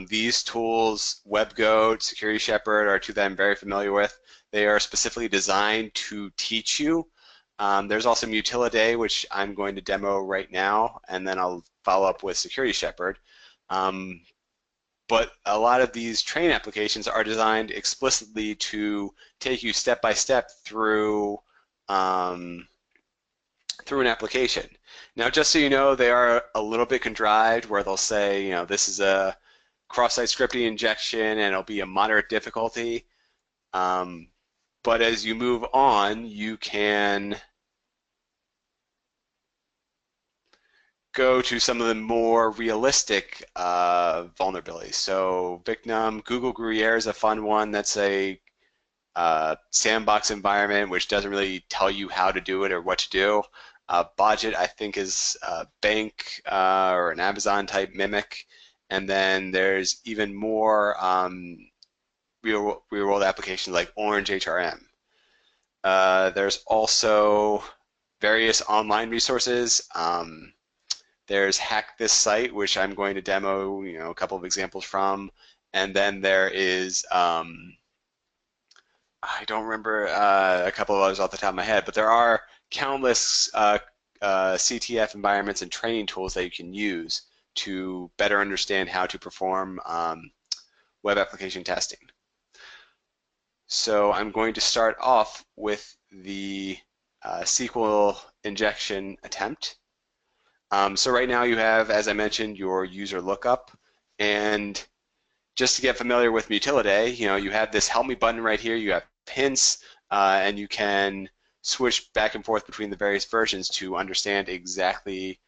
Speaker 1: These tools, WebGoat, Security Shepherd, are two that I'm very familiar with. They are specifically designed to teach you. There's also Mutiliday, which I'm going to demo right now, and then I'll follow up with Security Shepherd. But a lot of these training applications are designed explicitly to take you step by step through an application. Now, just so you know, they are a little bit contrived, where they'll say, this is a cross-site scripting injection and it'll be a moderate difficulty. But as you move on, you can go to some of the more realistic vulnerabilities. So Vicnum, Google Gruyere is a fun one. That's a sandbox environment which doesn't really tell you how to do it or what to do. Budget, I think, is a bank or an Amazon type mimic. And then there's even more real world applications like Orange HRM. There's also various online resources. There's Hack This Site, which I'm going to demo a couple of examples from. And then there is, I don't remember a couple of others off the top of my head, but there are countless CTF environments and training tools that you can use to better understand how to perform web application testing. So I'm going to start off with the SQL injection attempt. So right now you have, as I mentioned, your user lookup, and just to get familiar with Mutiliday, you have this help me button right here, you have hints, and you can switch back and forth between the various versions to understand exactly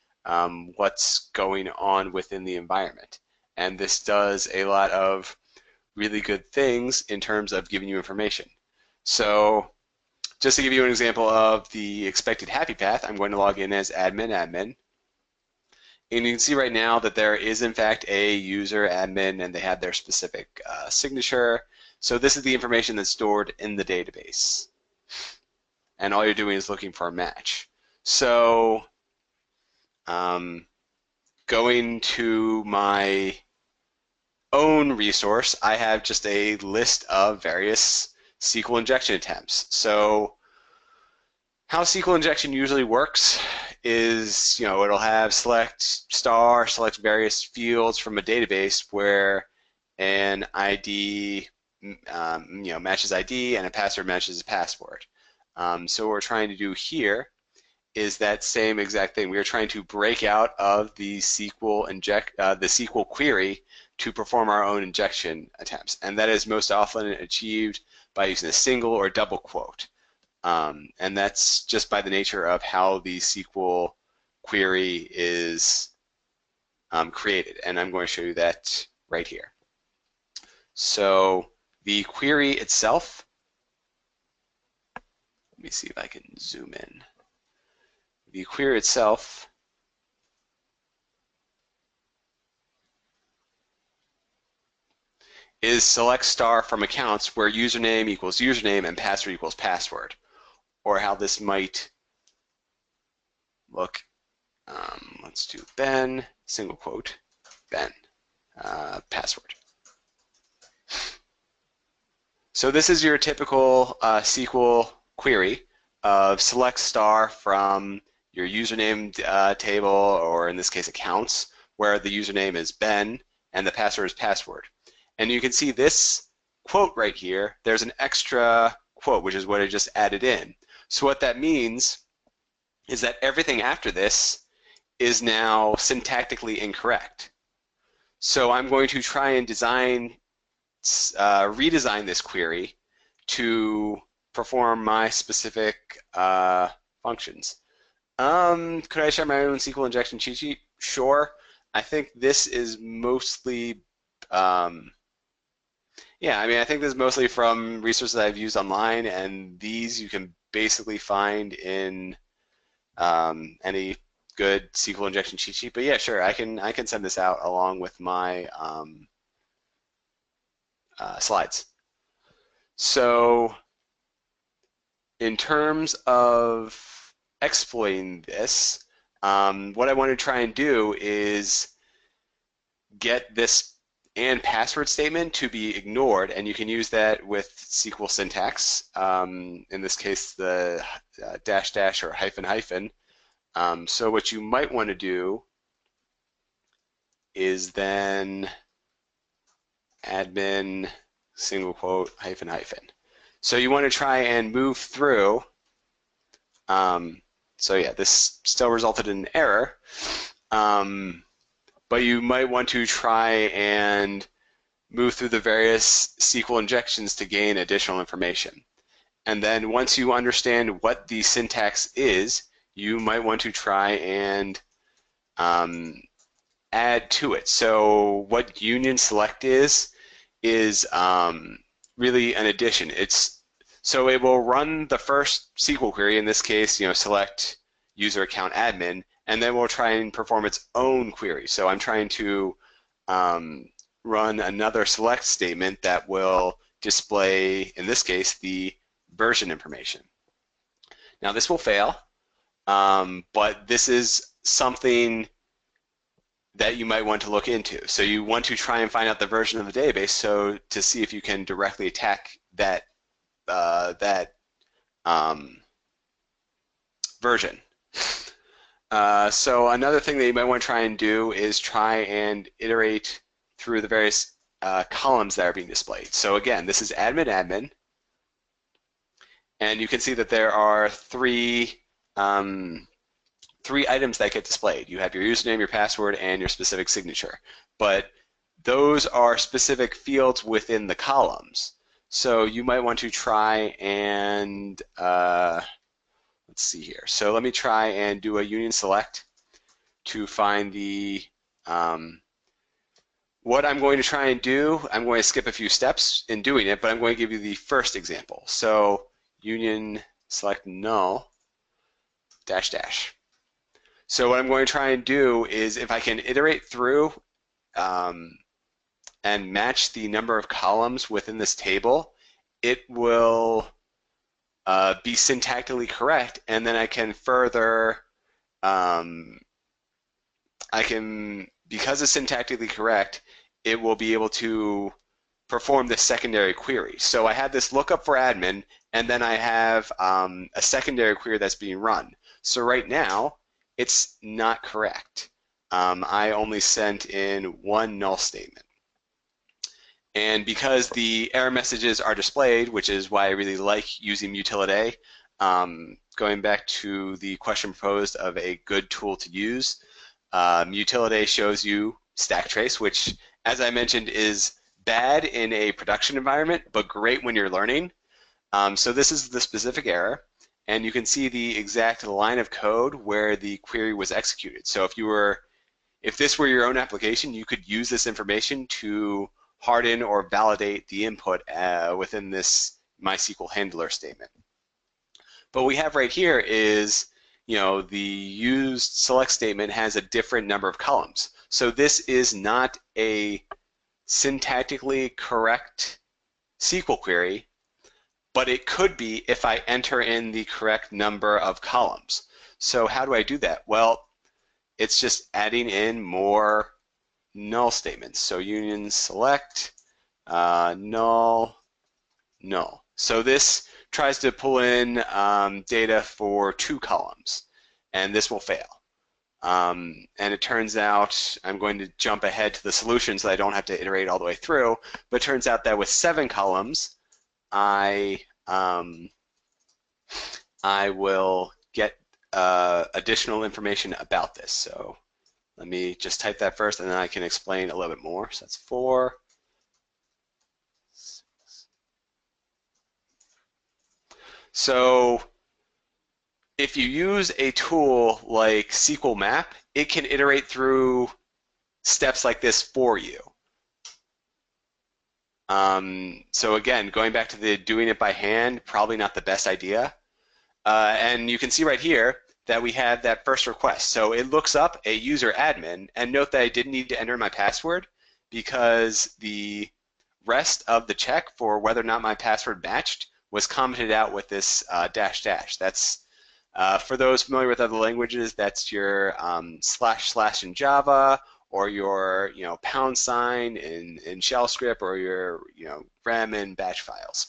Speaker 1: what's going on within the environment. And this does a lot of really good things in terms of giving you information. So just to give you an example of the expected happy path, I'm going to log in as admin. And you can see right now that there is in fact a user admin and they have their specific signature. So this is the information that's stored in the database. And all you're doing is looking for a match. So going to my own resource, I have just a list of various SQL injection attempts. So how SQL injection usually works is, it'll have select various fields from a database where an ID, matches ID and a password matches a password. So what we're trying to do here is that same exact thing. We are trying to break out of the SQL query to perform our own injection attempts, and that is most often achieved by using a single or double quote. And that's just by the nature of how the SQL query is created. And I'm going to show you that right here. So the query itself, let me see if I can zoom in. The query itself is select star from accounts where username equals username and password equals password. Or how this might look. Let's do Ben, single quote, Ben, password. So this is your typical SQL query of select star from your username table, or in this case accounts, where the username is Ben and the password is password. And you can see this quote right here, there's an extra quote, which is what I just added in. So what that means is that everything after this is now syntactically incorrect. So I'm going to try and redesign this query to perform my specific functions. Could I share my own SQL injection cheat sheet? Sure. I think this is mostly, I think this is mostly from resources I've used online, and these you can basically find in any good SQL injection cheat sheet. But yeah, sure, I can send this out along with my slides. So in terms of exploiting this, what I want to try and do is get this and password statement to be ignored, and you can use that with SQL syntax. In this case, the -- or --. So what you might want to do is then admin single quote --. So you want to try and move through. So yeah, this still resulted in an error. But you might want to try and move through the various SQL injections to gain additional information. And then once you understand what the syntax is, you might want to try and add to it. So what union select is really an addition. So it will run the first SQL query, in this case, select user account admin, and then we'll try and perform its own query. So I'm trying to run another select statement that will display, in this case, the version information. Now this will fail, but this is something that you might want to look into. So you want to try and find out the version of the database so to see if you can directly attack that version. So another thing that you might want to try and do is try and iterate through the various columns that are being displayed. So again, this is admin, and you can see that there are three items that get displayed. You have your username, your password, and your specific signature. But those are specific fields within the columns. So you might want to try and, let's see here. So let me try and do a union select. to find the what I'm going to try and do. I'm going to skip a few steps in doing it, but I'm going to give you the first example. So union select null dash dash. So what I'm going to try and do is, if I can iterate through and match the number of columns within this table, it will be syntactically correct, and then I can further, because it's syntactically correct, it will be able to perform the secondary query. So I have this lookup for admin, and then I have a secondary query that's being run. So right now, it's not correct. I only sent in one null statement. And because the error messages are displayed, which is why I really like using utility, going back to the question proposed of a good tool to use, utility shows you stack trace, which, as I mentioned, is bad in a production environment, but great when you're learning. So this is the specific error, and you can see the exact line of code where the query was executed. So if this were your own application, you could use this information to harden or validate the input within this MySQL handler statement. But what we have right here is, the used select statement has a different number of columns. So this is not a syntactically correct SQL query, but it could be if I enter in the correct number of columns. So how do I do that? Well, it's just adding in more null statements. So union select null null. So this tries to pull in data for 2 columns, and this will fail. And it turns out, I'm going to jump ahead to the solution so I don't have to iterate all the way through, but it turns out that with 7 columns, I will get additional information about this. So let me just type that first, and then I can explain a little bit more. So that's 4. So if you use a tool like SQL Map, it can iterate through steps like this for you. So again, going back to the doing it by hand, probably not the best idea. And you can see right here that we have that first request. So it looks up a user admin, and note that I didn't need to enter my password because the rest of the check for whether or not my password matched was commented out with this dash dash. That's for those familiar with other languages, that's your // in Java, or your pound sign in shell script, or your rem in batch files.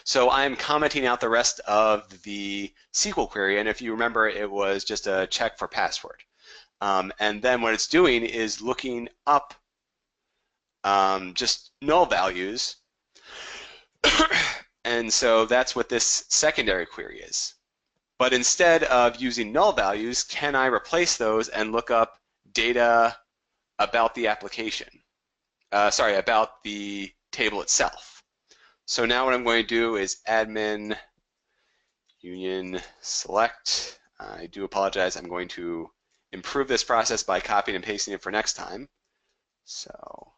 Speaker 1: So I'm commenting out the rest of the SQL query, and if you remember, it was just a check for password. And then what it's doing is looking up just null values, and so that's what this secondary query is. But instead of using null values, can I replace those and look up data about the application? About the table itself. So now what I'm going to do is admin union select. I do apologize. I'm going to improve this process by copying and pasting it for next time. So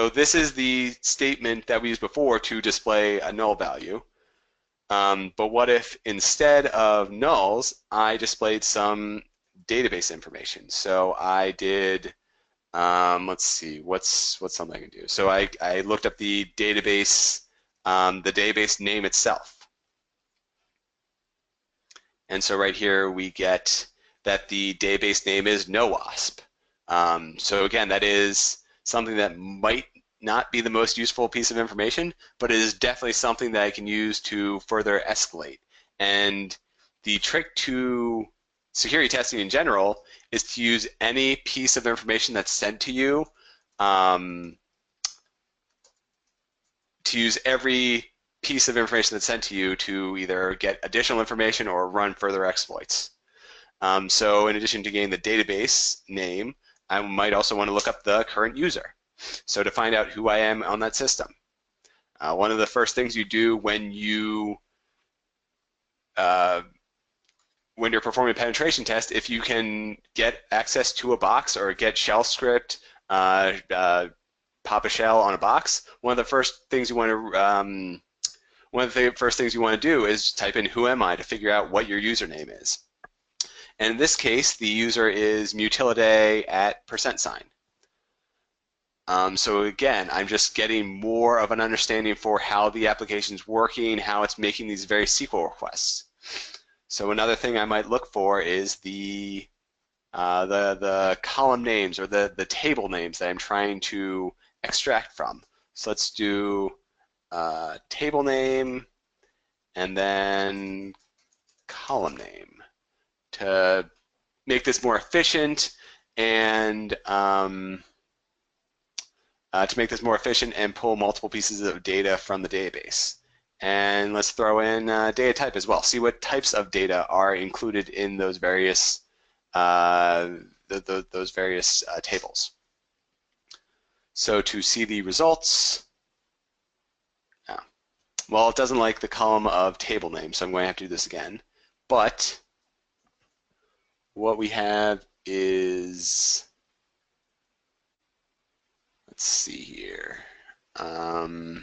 Speaker 1: this is the statement that we used before to display a null value. But what if instead of nulls, I displayed some database information? So I did, let's see, what's something I can do? So I looked up the database name itself. And so right here we get that the database name is NoWasp. So again, that is something that might not be the most useful piece of information, but it is definitely something that I can use to further escalate. And the trick to security testing in general is to use any piece of information that's sent to you, to use every piece of information that's sent to you to either get additional information or run further exploits. So in addition to getting the database name, I might also want to look up the current user. So to find out who I am on that system. One of the first things you do when you when you're performing a penetration test, if you can get access to a box or get shell script, pop a shell on a box, one of the first things you want to do is type in "who am I" to figure out what your username is. And in this case, the user is mutilidae at %. So again, I'm just getting more of an understanding for how the application's working, how it's making these various SQL requests. So another thing I might look for is the column names or the table names that I'm trying to extract from. So let's do table name and then column name to make this more efficient and pull multiple pieces of data from the database. And let's throw in data type as well. See what types of data are included in those various tables. So to see the results, well, it doesn't like the column of table name, so I'm going to have to do this again. But what we have is, let's see here. Oh,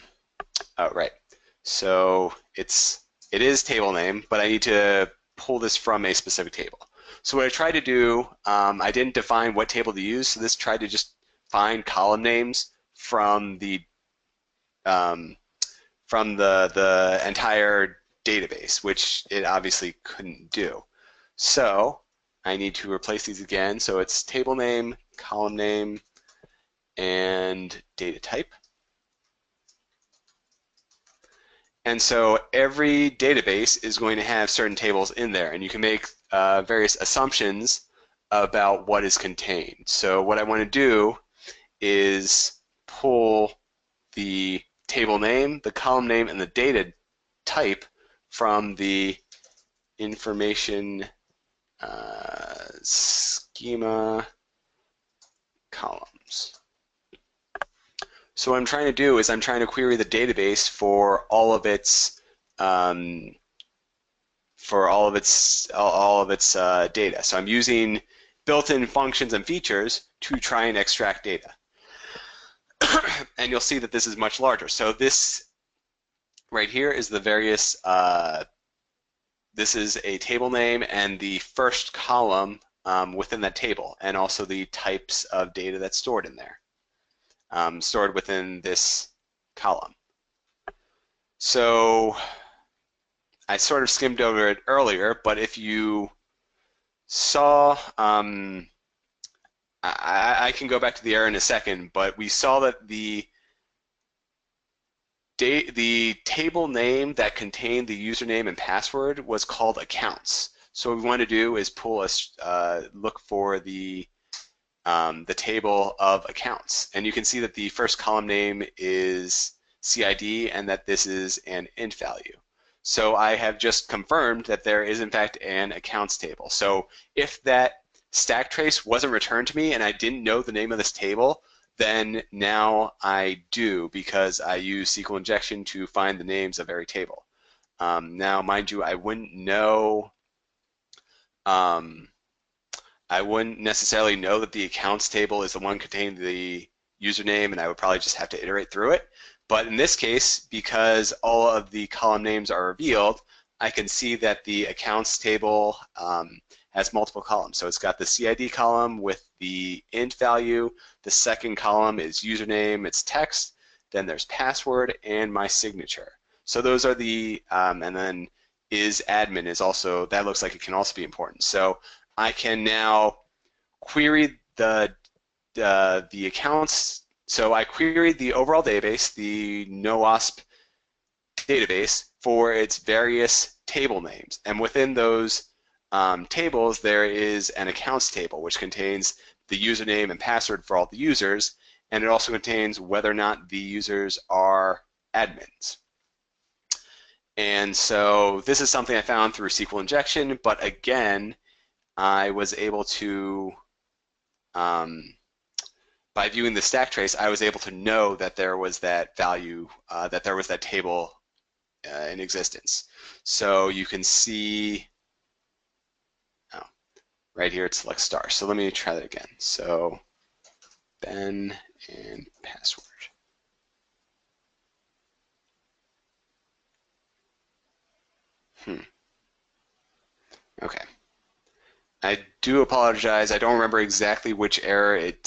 Speaker 1: right. So it is table name, but I need to pull this from a specific table. So what I tried to do, I didn't define what table to use, so this tried to just find column names from the entire database, which it obviously couldn't do. So I need to replace these again. So it's table name, column name, and data type. And so every database is going to have certain tables in there, and you can make various assumptions about what is contained. So what I want to do is pull the table name, the column name, and the data type from the information schema columns. So what I'm trying to do is I'm trying to query the database for all of its data. So I'm using built-in functions and features to try and extract data. And you'll see that this is much larger. So this right here is the various, this is a table name and the first column within that table, and also the types of data that's stored in there, stored within this column. So I sort of skimmed over it earlier, but if you saw, I can go back to the error in a second, but we saw that the table name that contained the username and password was called accounts. So what we want to do is look for the table of accounts, and you can see that the first column name is CID and that this is an int value. So I have just confirmed that there is in fact an accounts table. So if that stack trace wasn't returned to me and I didn't know the name of this table, then now I do, because I use SQL injection to find the names of every table. Now, mind you, I wouldn't necessarily know that the accounts table is the one containing the username, and I would probably just have to iterate through it. But in this case, because all of the column names are revealed, I can see that the accounts table has multiple columns. So it's got the CID column with the int value. The second column is username, it's text. Then there's password and my signature. So those are the, and then is admin is also, that looks like it can also be important. So I can now query the accounts. So I queried the overall database, the NoWasp database, for its various table names. And within those tables, there is an accounts table, which contains the username and password for all the users, and it also contains whether or not the users are admins. And so this is something I found through SQL injection, but again, I was able to, by viewing the stack trace, I was able to know that there was that value, that there was that table in existence. So you can see, oh, right here it selects star. So let me try that again. So Ben and password. Okay. I do apologize. I don't remember exactly which error it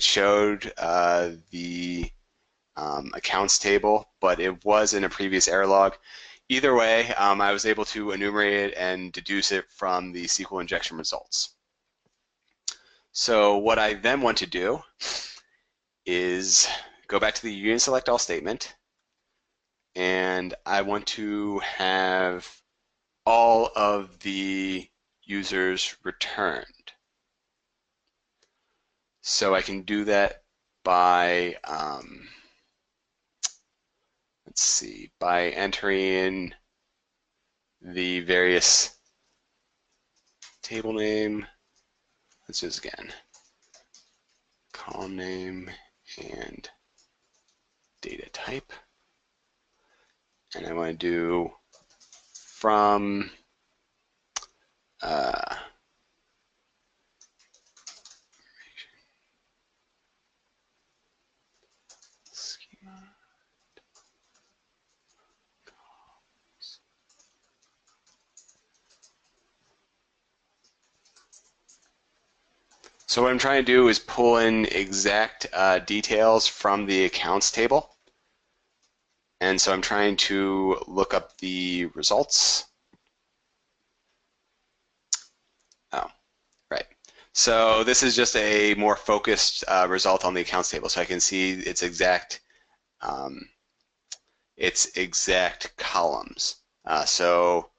Speaker 1: showed the accounts table, but it was in a previous error log. Either way, I was able to enumerate it and deduce it from the SQL injection results. So what I then want to do is go back to the union select all statement, and I want to have all of the users returned. So I can do that by, let's see, by entering the various table name. Let's do this again. Column name and data type. And I want to do from schema. So what I'm trying to do is pull in exact details from the accounts table. And so I'm trying to look up the results. Oh, right. So this is just a more focused result on the accounts table. So I can see its exact columns. So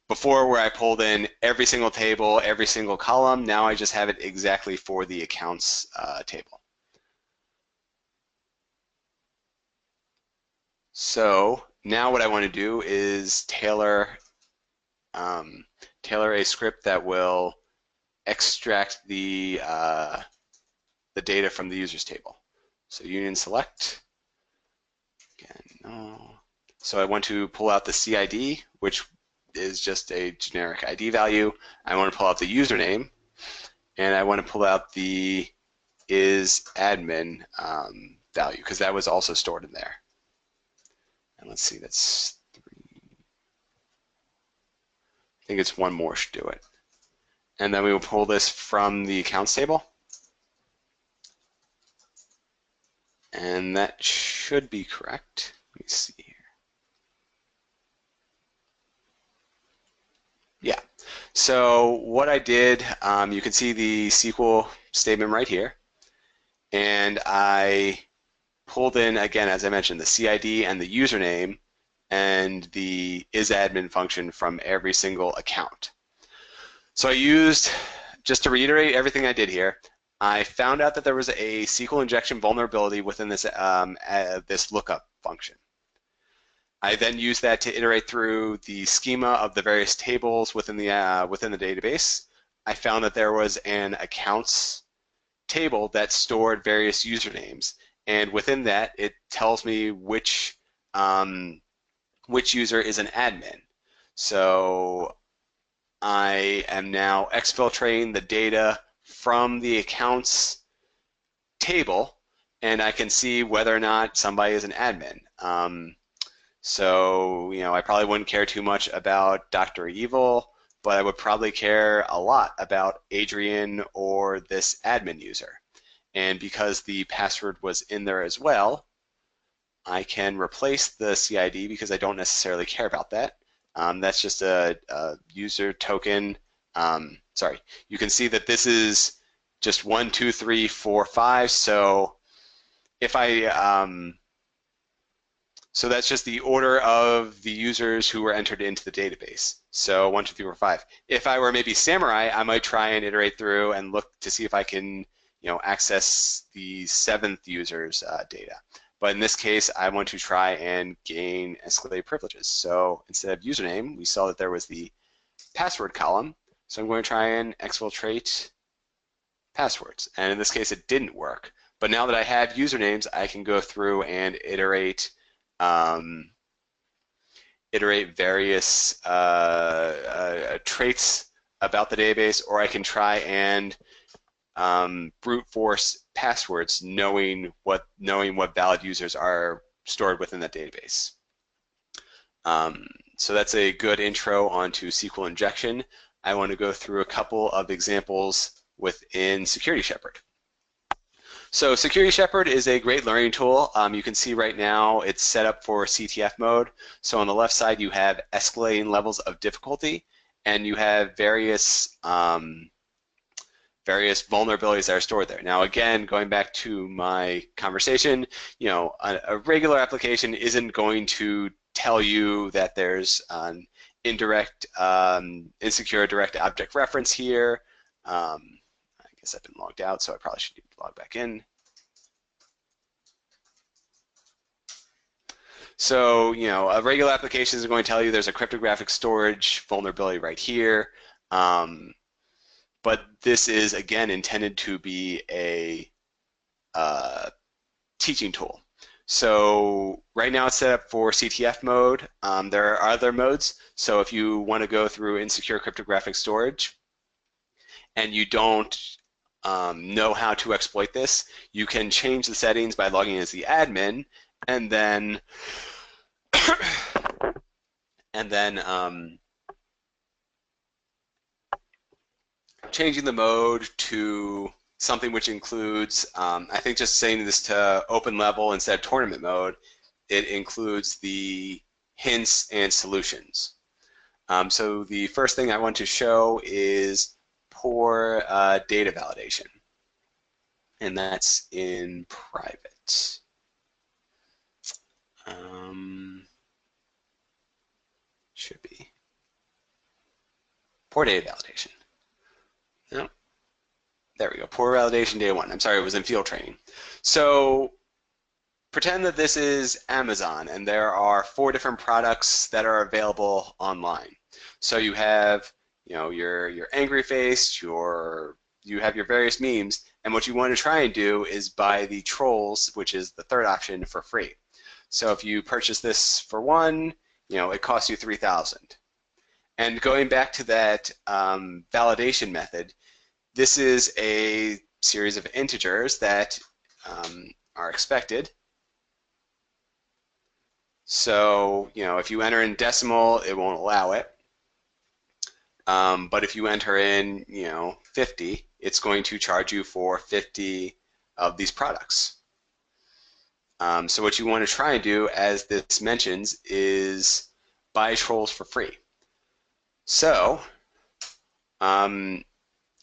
Speaker 1: before, where I pulled in every single table, every single column, now I just have it exactly for the accounts table. So now what I want to do is tailor a script that will extract the data from the users table. So union select, again, no. So I want to pull out the CID, which is just a generic ID value. I want to pull out the username, and I want to pull out the isAdmin value, because that was also stored in there. And let's see, that's 3. I think it's one more should do it. And then we will pull this from the accounts table. And that should be correct. Let me see here. Yeah. So what I did, you can see the SQL statement right here. And I pulled in, again, as I mentioned, the CID and the username and the isAdmin function from every single account. So I used, just to reiterate everything I did here, I found out that there was a SQL injection vulnerability within this, this lookup function. I then used that to iterate through the schema of the various tables within the database. I found that there was an accounts table that stored various usernames, and within that, it tells me which user is an admin. So I am now exfiltrating the data from the accounts table, and I can see whether or not somebody is an admin. So, you know, I probably wouldn't care too much about Dr. Evil, but I would probably care a lot about Adrian or this admin user. And because the password was in there as well, I can replace the CID because I don't necessarily care about that. That's just a user token. Sorry, you can see that this is just 1, 2, 3, 4, 5. So if I so that's just the order of the users who were entered into the database. So 1, 2, 3, 4, 5. If I were maybe Samurai, I might try and iterate through and look to see if I can, you know, access the 7th user's data. But in this case, I want to try and gain escalated privileges. So instead of username, we saw that there was the password column. So I'm going to try and exfiltrate passwords. And in this case, it didn't work. But now that I have usernames, I can go through and iterate iterate various traits about the database, or I can try and brute force passwords, knowing what valid users are stored within that database. So that's a good intro onto SQL injection. I want to go through a couple of examples within Security Shepherd. So Security Shepherd is a great learning tool. You can see right now it's set up for CTF mode. So on the left side you have escalating levels of difficulty, and you have various vulnerabilities that are stored there. Now again, going back to my conversation, a regular application isn't going to tell you that there's an indirect, insecure direct object reference here. I guess I've been logged out, so I probably should log back in. So, a regular application is going to tell you there's a cryptographic storage vulnerability right here. But this is, again, intended to be a teaching tool. So right now it's set up for CTF mode. There are other modes. So if you want to go through insecure cryptographic storage and you don't know how to exploit this, you can change the settings by logging in as the admin, and then changing the mode to something which includes, I think just saying this to open level instead of tournament mode, it includes the hints and solutions. So the first thing I want to show is poor data validation, and that's in private. Should be poor data validation. No. There we go, poor validation day one. I'm sorry, it was in field training. So pretend that this is Amazon and there are 4 different products that are available online. So you have, your angry face, you have your various memes, and what you want to try and do is buy the trolls, which is the third option, for free. So if you purchase this for 1, it costs you 3,000. And going back to that validation method, this is a series of integers that are expected. So, if you enter in decimal, it won't allow it. But if you enter in, 50, it's going to charge you for 50 of these products. So what you want to try and do, as this mentions, is buy trolls for free. So,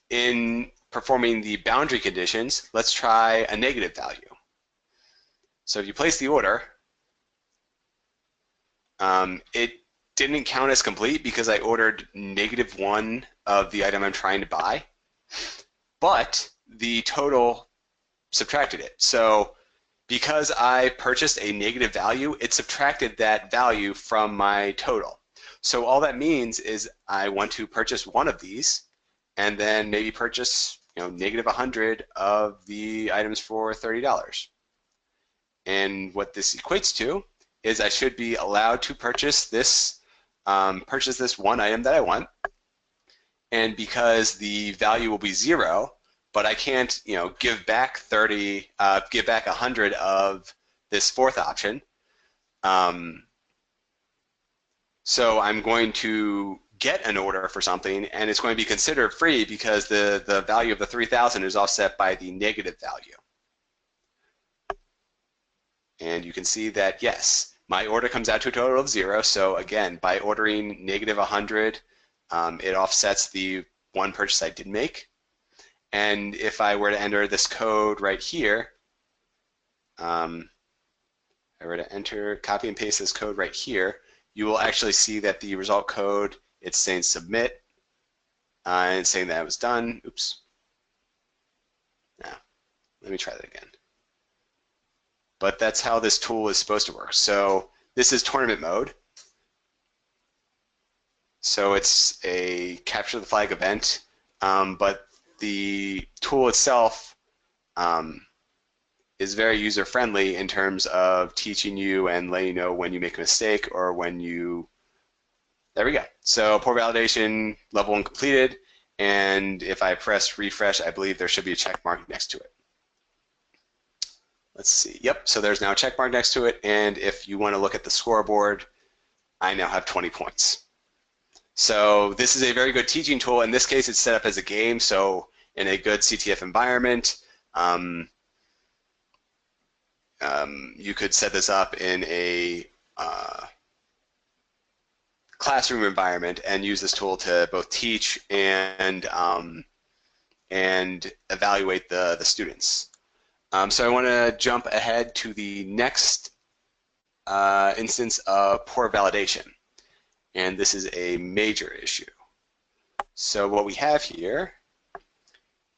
Speaker 1: in performing the boundary conditions, let's try a negative value. So if you place the order, it didn't count as complete because I ordered -1 of the item I'm trying to buy, but the total subtracted it. So because I purchased a negative value, it subtracted that value from my total. So all that means is I want to purchase 1 of these, and then maybe purchase, -100 of the items for $30. And what this equates to is I should be allowed to purchase this 1 item that I want. And because the value will be 0, but I can't, give back 100 of this 4th option. So I'm going to get an order for something, and it's going to be considered free because the value of the 3,000 is offset by the negative value. And you can see that, yes, my order comes out to a total of 0. So again, by ordering -100, it offsets the 1 purchase I did make. And if I were to enter this code right here, I were to copy and paste this code right here, you will actually see that the result code, it's saying submit, and it's saying that it was done. Oops. Now, let me try that again. But that's how this tool is supposed to work. So this is tournament mode. So it's a capture the flag event, but the tool itself is very user-friendly in terms of teaching you and letting you know when you make a mistake or when you There we go. So poor validation, level 1 completed, and if I press refresh, I believe there should be a check mark next to it. Let's see. Yep, so there's now a check mark next to it, and if you want to look at the scoreboard, I now have 20 points. So this is a very good teaching tool. In this case, it's set up as a game, so in a good CTF environment, you could set this up in a classroom environment and use this tool to both teach and evaluate the students. So I want to jump ahead to the next instance of poor validation, and this is a major issue. So what we have here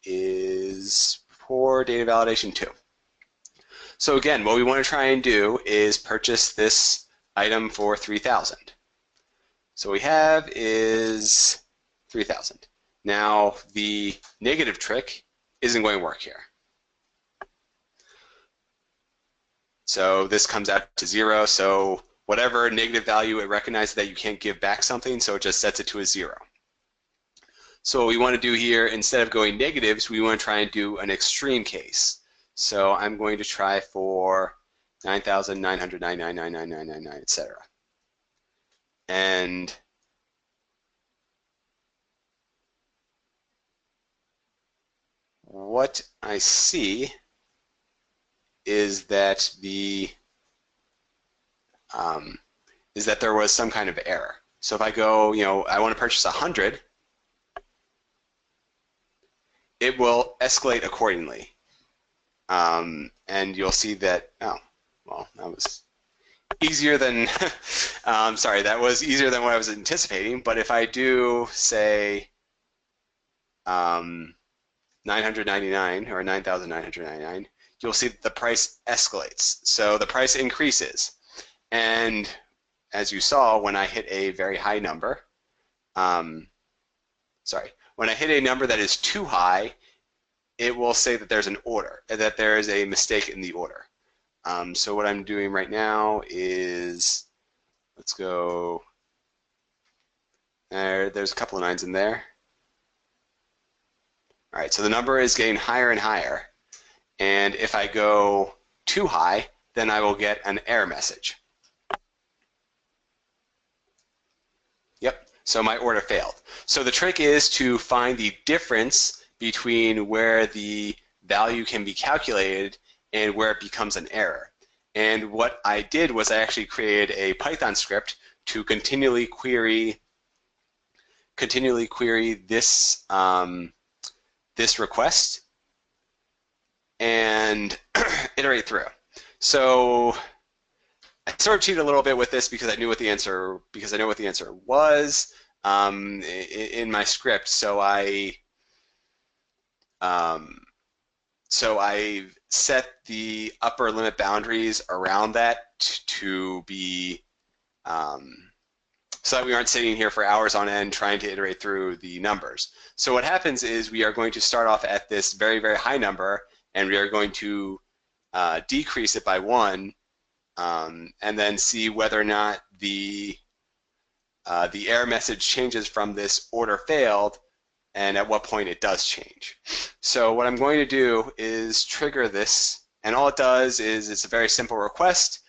Speaker 1: is poor data validation 2. So again, what we want to try and do is purchase this item for 3,000. So what we have is 3,000. Now the negative trick isn't going to work here. So this comes out to 0, so whatever negative value, it recognizes that you can't give back something, so it just sets it to a 0. So what we want to do here, instead of going negatives, we want to try and do an extreme case. So I'm going to try for 9,999,999, etc. And what I see is that there was some kind of error. So if I go, I want to purchase 100, it will escalate accordingly. And you'll see that, oh, well, that was easier than, sorry, that was easier than what I was anticipating. But if I do, say, 999 or 9,999, you'll see that the price escalates. So the price increases. And as you saw, when I hit a very high number, when I hit a number that is too high, it will say that there's an order, that there is a mistake in the order. So what I'm doing right now is, let's go, there's a couple of 9s in there. All right, so the number is getting higher and higher. And if I go too high, then I will get an error message. Yep, so my order failed. So the trick is to find the difference between where the value can be calculated and where it becomes an error. And what I did was I actually created a Python script to continually query this this request and iterate through. So I sort of cheated a little bit with this because I knew what the answer was in my script. So I set the upper limit boundaries around that to be so that we aren't sitting here for hours on end trying to iterate through the numbers. So what happens is we are going to start off at this very, very high number, and we are going to decrease it by 1, and then see whether or not the error message changes from this order failed, and at what point it does change. So what I'm going to do is trigger this, and all it does is it's a very simple request.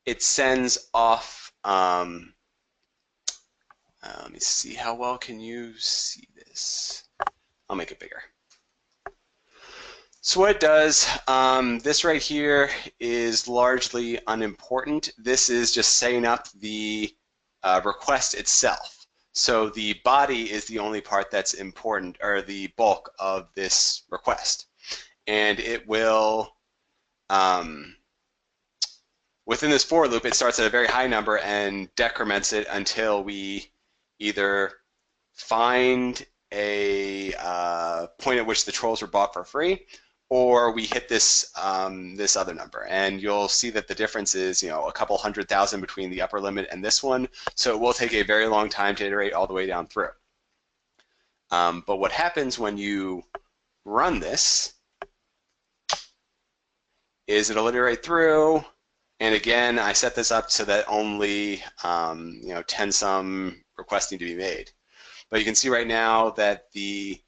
Speaker 1: It sends off, let me see, how well can you see this? I'll make it bigger. So what it does, this right here is largely unimportant. This is just setting up the request itself. So the body is the only part that's important, or the bulk of this request. And it will, within this for loop, it starts at a very high number and decrements it until we either find a point at which the trolls were bought for free, or we hit this this other number. And you'll see that the difference is, a couple 100,000 between the upper limit and this one. So it will take a very long time to iterate all the way down through. But what happens when you run this is it'll iterate through, And again, I set this up so that only 10 some requests need to be made. But you can see right now that the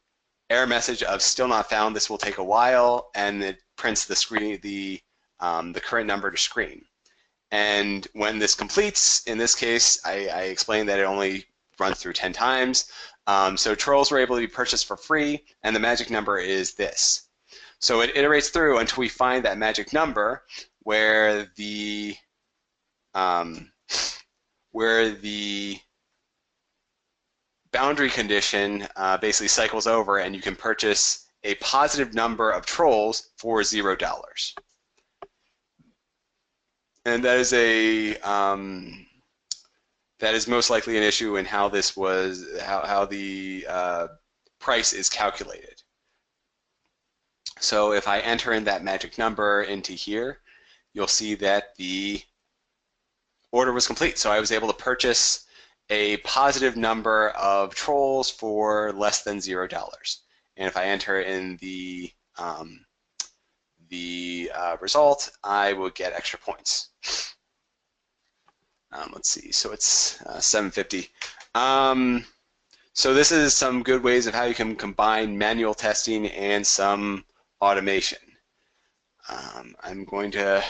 Speaker 1: error message of still not found, this will take a while, and it prints the screen, the current number to screen. And when this completes, in this case, I explained that it only runs through 10 times. So trolls were able to be purchased for free, and the magic number is this. So it iterates through until we find that magic number where the boundary condition basically cycles over, and you can purchase a positive number of trolls for $0. And that is most likely an issue in how this was how the price is calculated. So if I enter in that magic number into here, you'll see that the order was complete. So I was able to purchase a positive number of trolls for less than $0. And if I enter in the result, I will get extra points. Let's see, so it's 750. So this is some good ways of how you can combine manual testing and some automation. I'm going to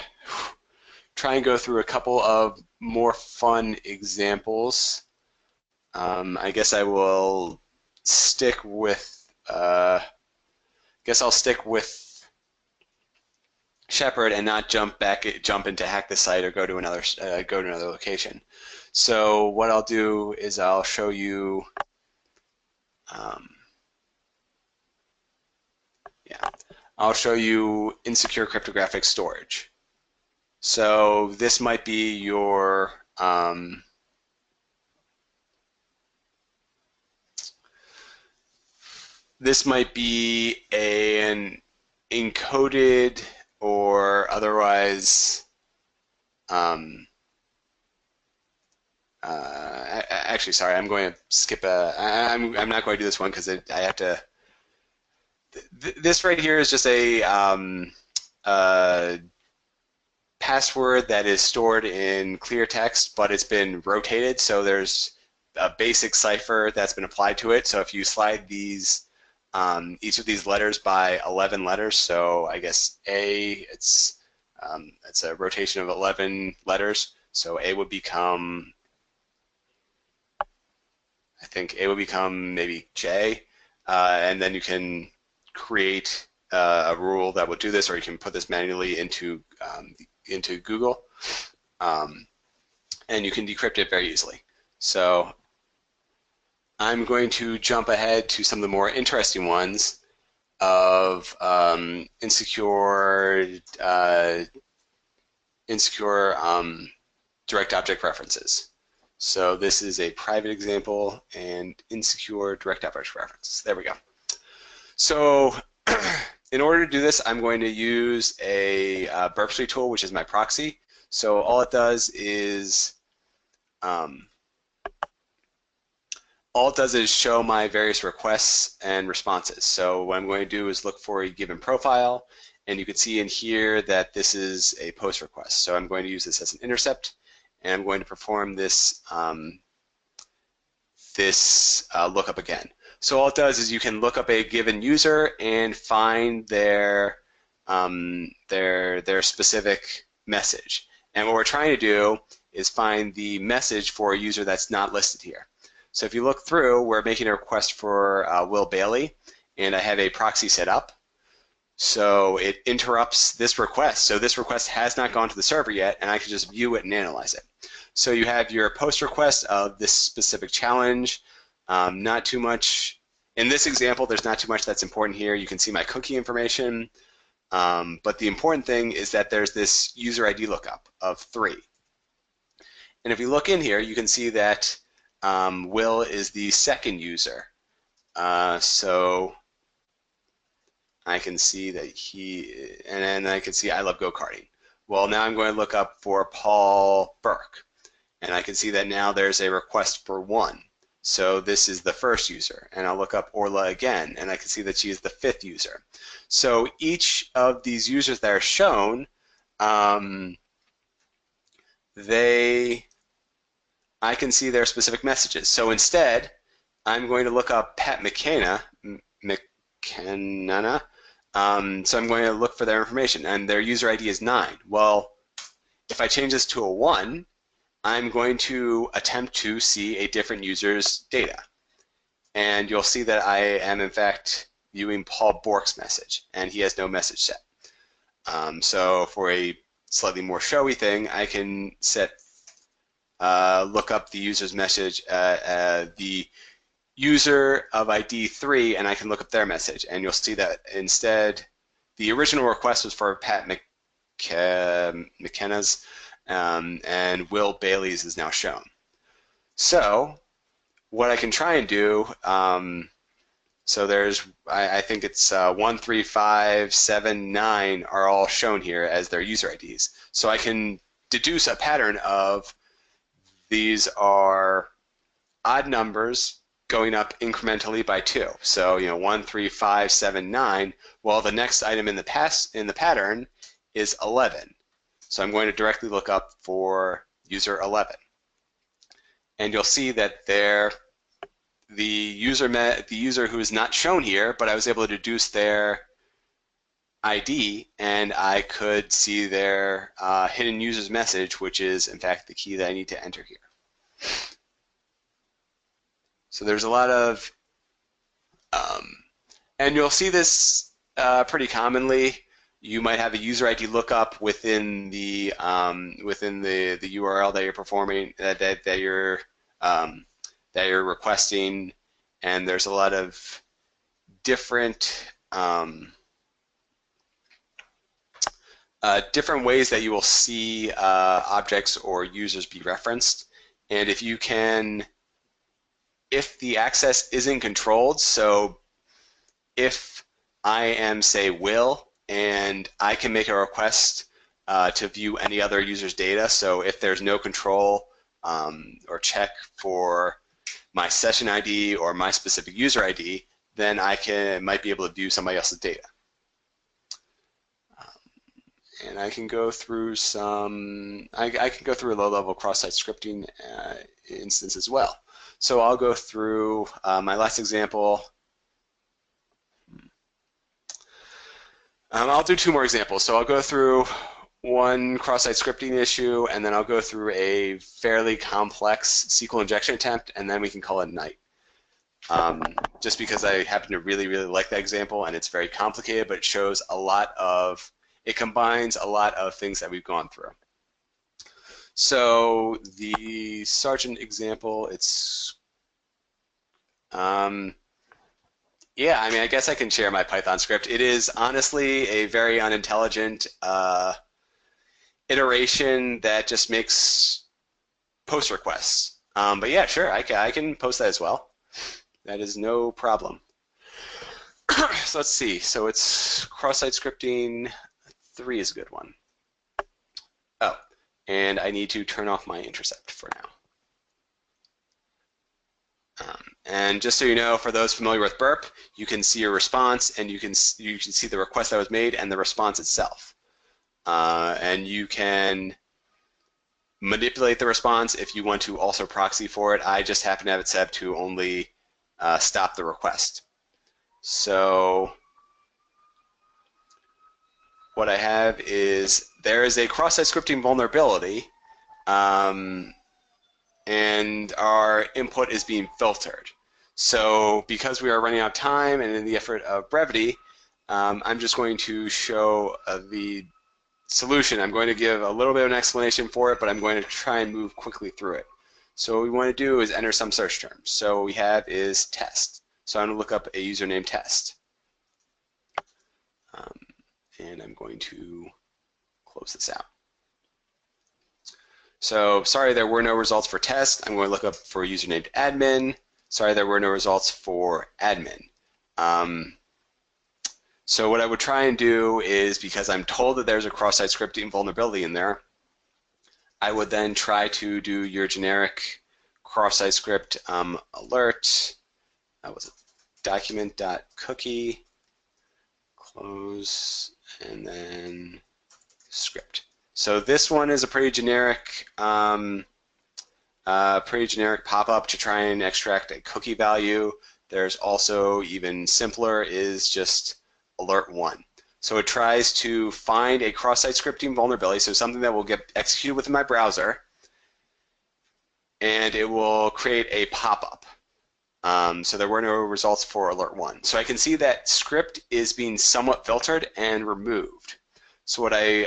Speaker 1: try and go through a couple of more fun examples. I guess I will stick with, I'll stick with Shepherd and not jump into hack the site or go to another location. So what I'll do is I'll show you, I'll show you insecure cryptographic storage. So this might be your this might be an encoded or otherwise actually, sorry, I'm going to skip I'm not going to do this one because I have to. This right here is just a password that is stored in clear text, but it's been rotated, so there's a basic cipher that's been applied to it. So if you slide these each of these letters by 11 letters, so I guess A, it's a rotation of 11 letters, so A would become, I think A would become maybe J, and then you can create a rule that will do this, or you can put this manually into Google, and you can decrypt it very easily. So I'm going to jump ahead to some of the more interesting ones of insecure direct object references. So this is a private example and insecure direct object references. There we go. So in order to do this, I'm going to use a burp tool, which is my proxy. So all it does is show my various requests and responses. So what I'm going to do is look for a given profile, and you can see in here that this is a post request. So I'm going to use this as an intercept, and I'm going to perform this lookup again. So all it does is you can look up a given user and find their specific message. And what we're trying to do is find the message for a user that's not listed here. So if you look through, we're making a request for Will Bailey, and I have a proxy set up. So it interrupts this request. So this request has not gone to the server yet, and I can just view it and analyze it. So you have your post request of this specific challenge. Not too much. In this example, there's not too much that's important here. You can see my cookie information. But the important thing is that there's this user ID lookup of 3. And if you look in here, you can see that Will is the second user. So I can see that and then I can see I love go-karting. Well, now I'm going to look up for Paul Burke. And I can see that now there's a request for 1. So this is the first user. And I'll look up Orla again, and I can see that she is the 5th user. So each of these users that are shown I can see their specific messages. So instead, I'm going to look up Pat McKenna. So I'm going to look for their information, and their user ID is 9. Well, if I change this to a 1, I'm going to attempt to see a different user's data. And you'll see that I am, in fact, viewing Paul Bork's message, and he has no message set. So for a slightly more showy thing, I can look up the user's message, the user of ID 3, and I can look up their message. And you'll see that instead, the original request was for Pat McKenna's, and Will Bailey's is now shown. So what I can try and do, so there's, I think it's 1, 3, 5, 7, 9 are all shown here as their user IDs. So I can deduce a pattern of these are odd numbers going up incrementally by 2. So 1, 3, 5, 7, 9. Well, the next item in the pattern is 11. So I'm going to directly look up for user 11, and you'll see that the user who is not shown here, but I was able to deduce their ID, and I could see their hidden user's message, which is in fact the key that I need to enter here. So there's a lot of, and you'll see this pretty commonly. You might have a user ID lookup within the URL that you're performing, that you're requesting, and there's a lot of different different ways that you will see objects or users be referenced. And if the access isn't controlled, so if I am, say, Will, and I can make a request to view any other user's data, so if there's no control or check for my session ID or my specific user ID, then I might be able to view somebody else's data. And I can go through I can go through a low-level cross-site scripting instance as well. So I'll go through my last example. I'll do 2 more examples. So I'll go through one cross-site scripting issue, and then I'll go through a fairly complex SQL injection attempt, and then we can call it a night. Just because I happen to really, really like that example, and it's very complicated, but it shows it combines a lot of things that we've gone through. So the Sergeant example, it's, yeah, I mean, I guess I can share my Python script. It is honestly a very unintelligent iteration that just makes post requests. But yeah, sure, I can post that as well. That is no problem. So let's see. So it's cross-site scripting 3 is a good one. Oh, and I need to turn off my intercept for now. And just so you know, for those familiar with Burp, you can see your response, and you can see the request that was made and the response itself. And you can manipulate the response if you want to also proxy for it. I just happen to have it set up to only stop the request. So what I have is there is a cross-site scripting vulnerability, and our input is being filtered. So because we are running out of time and in the effort of brevity, I'm just going to show the solution. I'm going to give a little bit of an explanation for it, but I'm going to try and move quickly through it. So what we want to do is enter some search terms. So what we have is test. So I'm going to look up a user named test. And I'm going to close this out. So sorry there were no results for test. I'm going to look up for a user named admin. Sorry there were no results for admin. So what I would try and do is, because I'm told that there's a cross-site scripting vulnerability in there, I would then try to do your generic cross-site script alert. That was a document.cookie, close, and then script. So this one is a pretty generic pop-up to try and extract a cookie value. There's also, even simpler, is just alert 1. So it tries to find a cross-site scripting vulnerability, so something that will get executed within my browser, and it will create a pop-up. So there were no results for alert 1. So I can see that script is being somewhat filtered and removed. So what I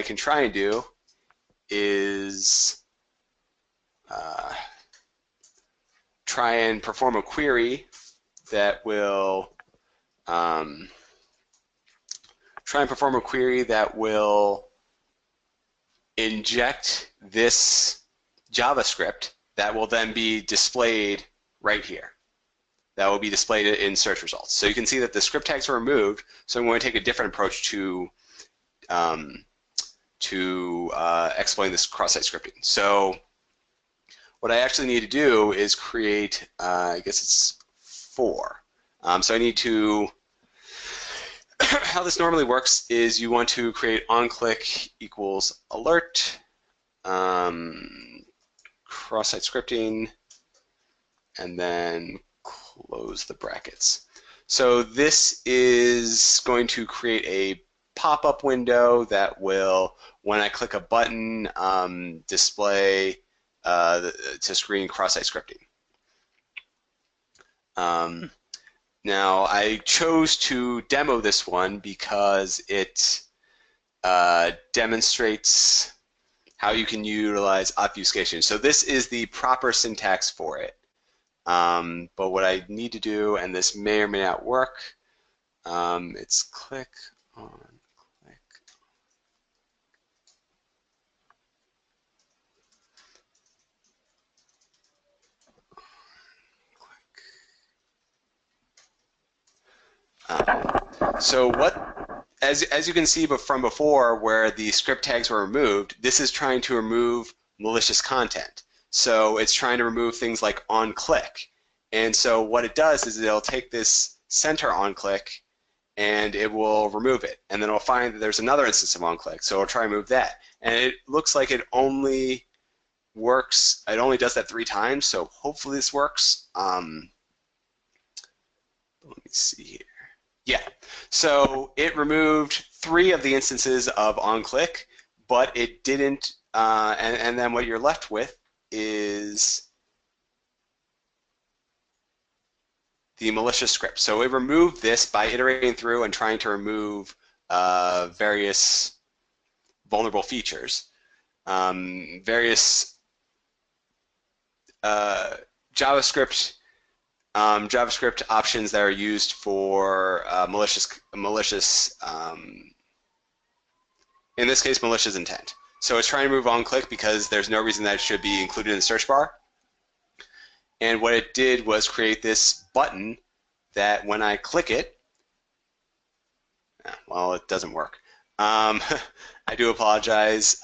Speaker 1: can try and do is try and perform a query that will inject this JavaScript that will then be displayed right here. That will be displayed in search results. So you can see that the script tags are removed, so I'm going to take a different approach to explain this cross-site scripting. So what I actually need to do is create, I guess it's 4. So I need to, how this normally works is you want to create onClick equals alert, cross-site scripting, and then close the brackets. So this is going to create a pop-up window that will, when I click a button, display to screen cross-site scripting. Now I chose to demo this one because it demonstrates how you can utilize obfuscation. So this is the proper syntax for it. But what I need to do, and this may or may not work, it's click on click. So what, as you can see from before where the script tags were removed, this is trying to remove malicious content. So it's trying to remove things like on click. And so what it does is it'll take this center on click and it will remove it. And then it'll find that there's another instance of on click, so it'll try and move that. And it looks like it only works, it only does that 3 times, so hopefully this works. Let me see here. Yeah, so it removed 3 of the instances of onClick, but it didn't, and then what you're left with is the malicious script. So it removed this by iterating through and trying to remove various vulnerable features, various JavaScript options that are used for malicious, in this case, malicious intent. So it's trying to move on click because there's no reason that it should be included in the search bar. And what it did was create this button that when I click it, well, it doesn't work. I do apologize.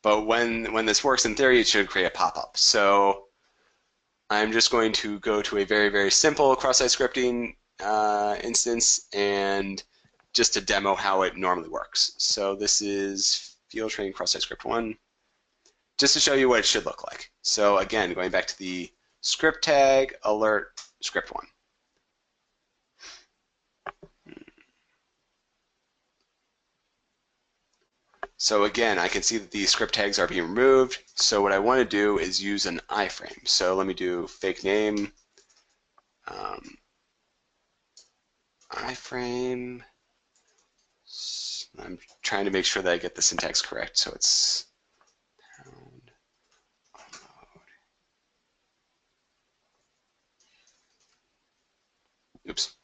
Speaker 1: But when this works in theory, it should create a pop-up. So I'm just going to go to a very, very simple cross-site scripting instance and just to demo how it normally works. So this is field training cross-site script 1, just to show you what it should look like. So again, going back to the script tag, alert, script 1. So again, I can see that the script tags are being removed. So what I want to do is use an iframe. So let me do fake name, iframe. I'm trying to make sure that I get the syntax correct. So it's pound unload. Oops.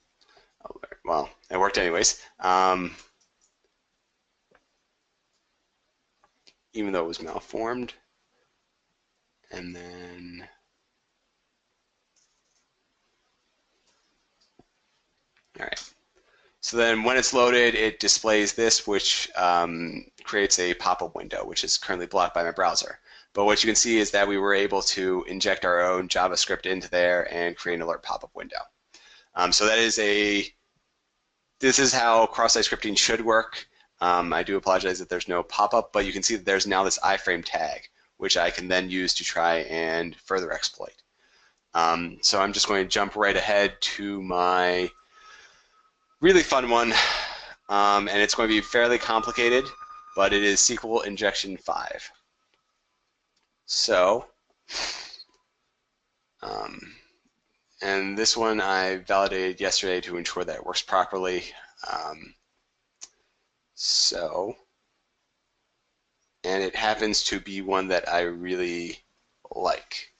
Speaker 1: Well, it worked anyways. Even though it was malformed. And then all right. So then when it's loaded, it displays this, which creates a pop-up window, which is currently blocked by my browser. But what you can see is that we were able to inject our own JavaScript into there and create an alert pop-up window. So that is this is how cross-site scripting should work. I do apologize that there's no pop-up, but you can see that there's now this iframe tag, which I can then use to try and further exploit. So I'm just going to jump right ahead to my really fun one, and it's going to be fairly complicated, but it is SQL injection 5. So, and this one I validated yesterday to ensure that it works properly. And it happens to be one that I really like,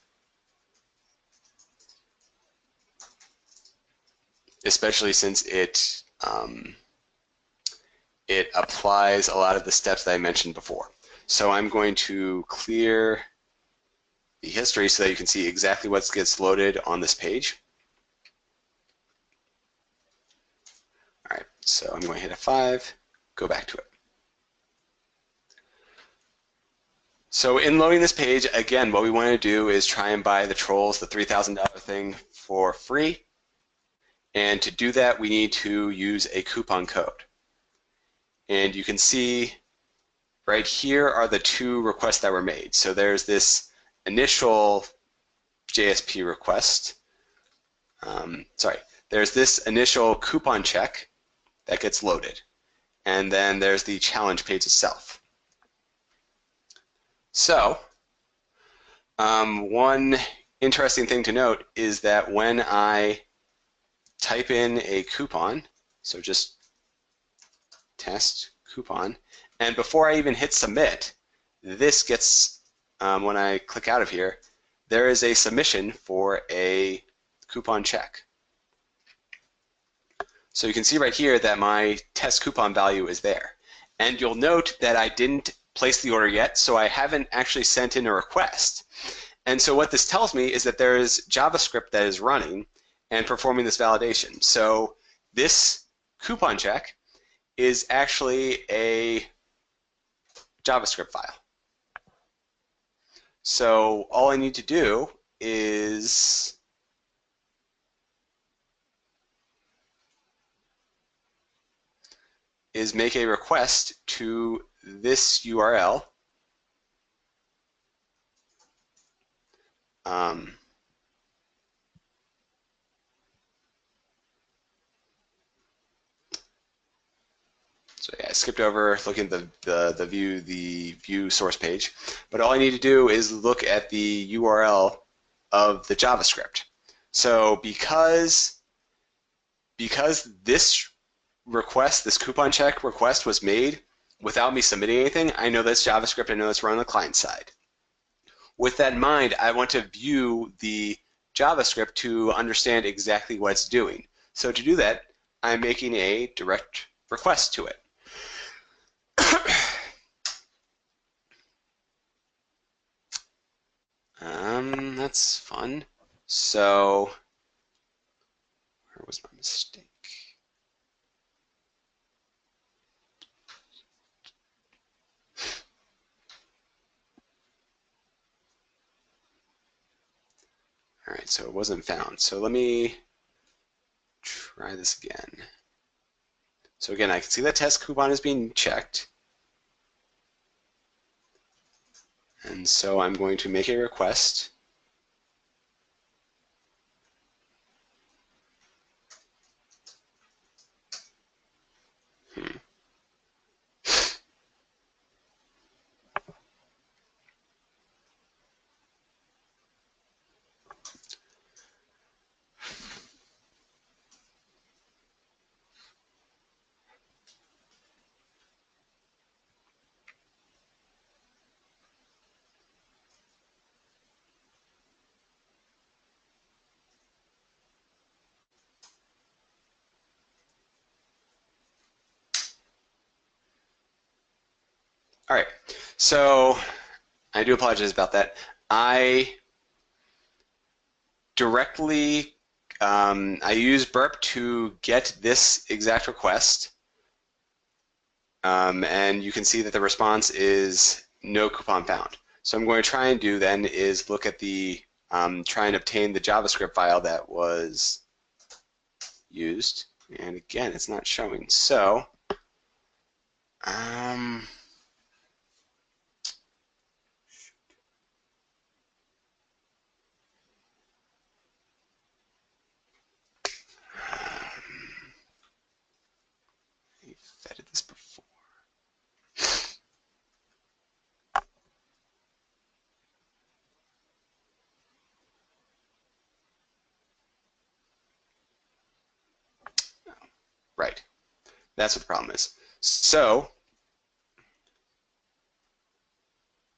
Speaker 1: especially since it applies a lot of the steps that I mentioned before. So I'm going to clear the history so that you can see exactly what gets loaded on this page. All right, so I'm going to hit F5, go back to it. So in loading this page, again, what we want to do is try and buy the trolls, the $3,000 thing, for free. And to do that, we need to use a coupon code. And you can see right here are the two requests that were made. So there's this initial JSP request. There's this initial coupon check that gets loaded. And then there's the challenge page itself. So one interesting thing to note is that when I type in a coupon, so just test coupon, and before I even hit submit, this gets, when I click out of here, there is a submission for a coupon check. So you can see right here that my test coupon value is there. And you'll note that I didn't place the order yet, so I haven't actually sent in a request. And so what this tells me is that there is JavaScript that is running and performing this validation. So this coupon check is actually a JavaScript file. So all I need to do is make a request to this URL. So yeah, I skipped over looking at the view source page, but all I need to do is look at the URL of the JavaScript. So because this request, this coupon check request, was made without me submitting anything, I know that's JavaScript. I know that's run on the client side. With that in mind, I want to view the JavaScript to understand exactly what it's doing. So to do that, I'm making a direct request to it. That's fun. So, where was my mistake? All right, so it wasn't found. So let me try this again. So again, I can see that test coupon is being checked. And so I'm going to make a request. All right, so I do apologize about that. I directly, I use burp to get this exact request, and you can see that the response is no coupon found. So I'm going to try and do then is look at the, try and obtain the JavaScript file that was used, and again, it's not showing. So Um, I've vetted this before. Right. That's what the problem is. So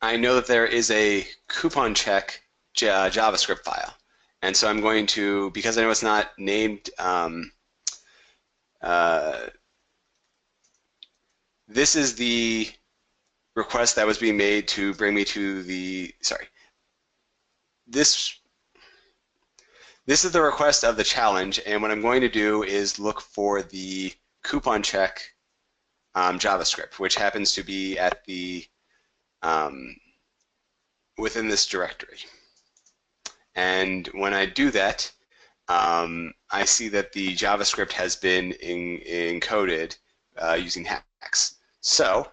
Speaker 1: I know that there is a coupon check JavaScript file. And so I'm going to, because I know it's not named, this is the request that was being made to bring me to the, sorry, this is the request of the challenge, and what I'm going to do is look for the coupon check JavaScript, which happens to be at the within this directory. And when I do that, I see that the JavaScript has been encoded using hacks. So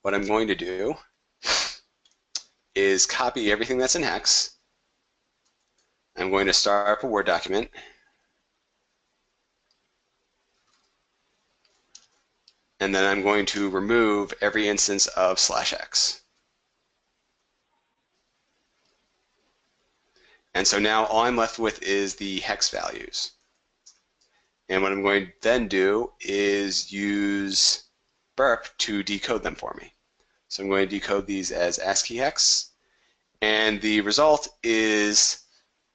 Speaker 1: what I'm going to do is copy everything that's in hex. I'm going to start up a Word document. And then I'm going to remove every instance of /x. And so now all I'm left with is the hex values. And what I'm going to then do is use burp to decode them for me. So I'm going to decode these as ASCII hex. And the result is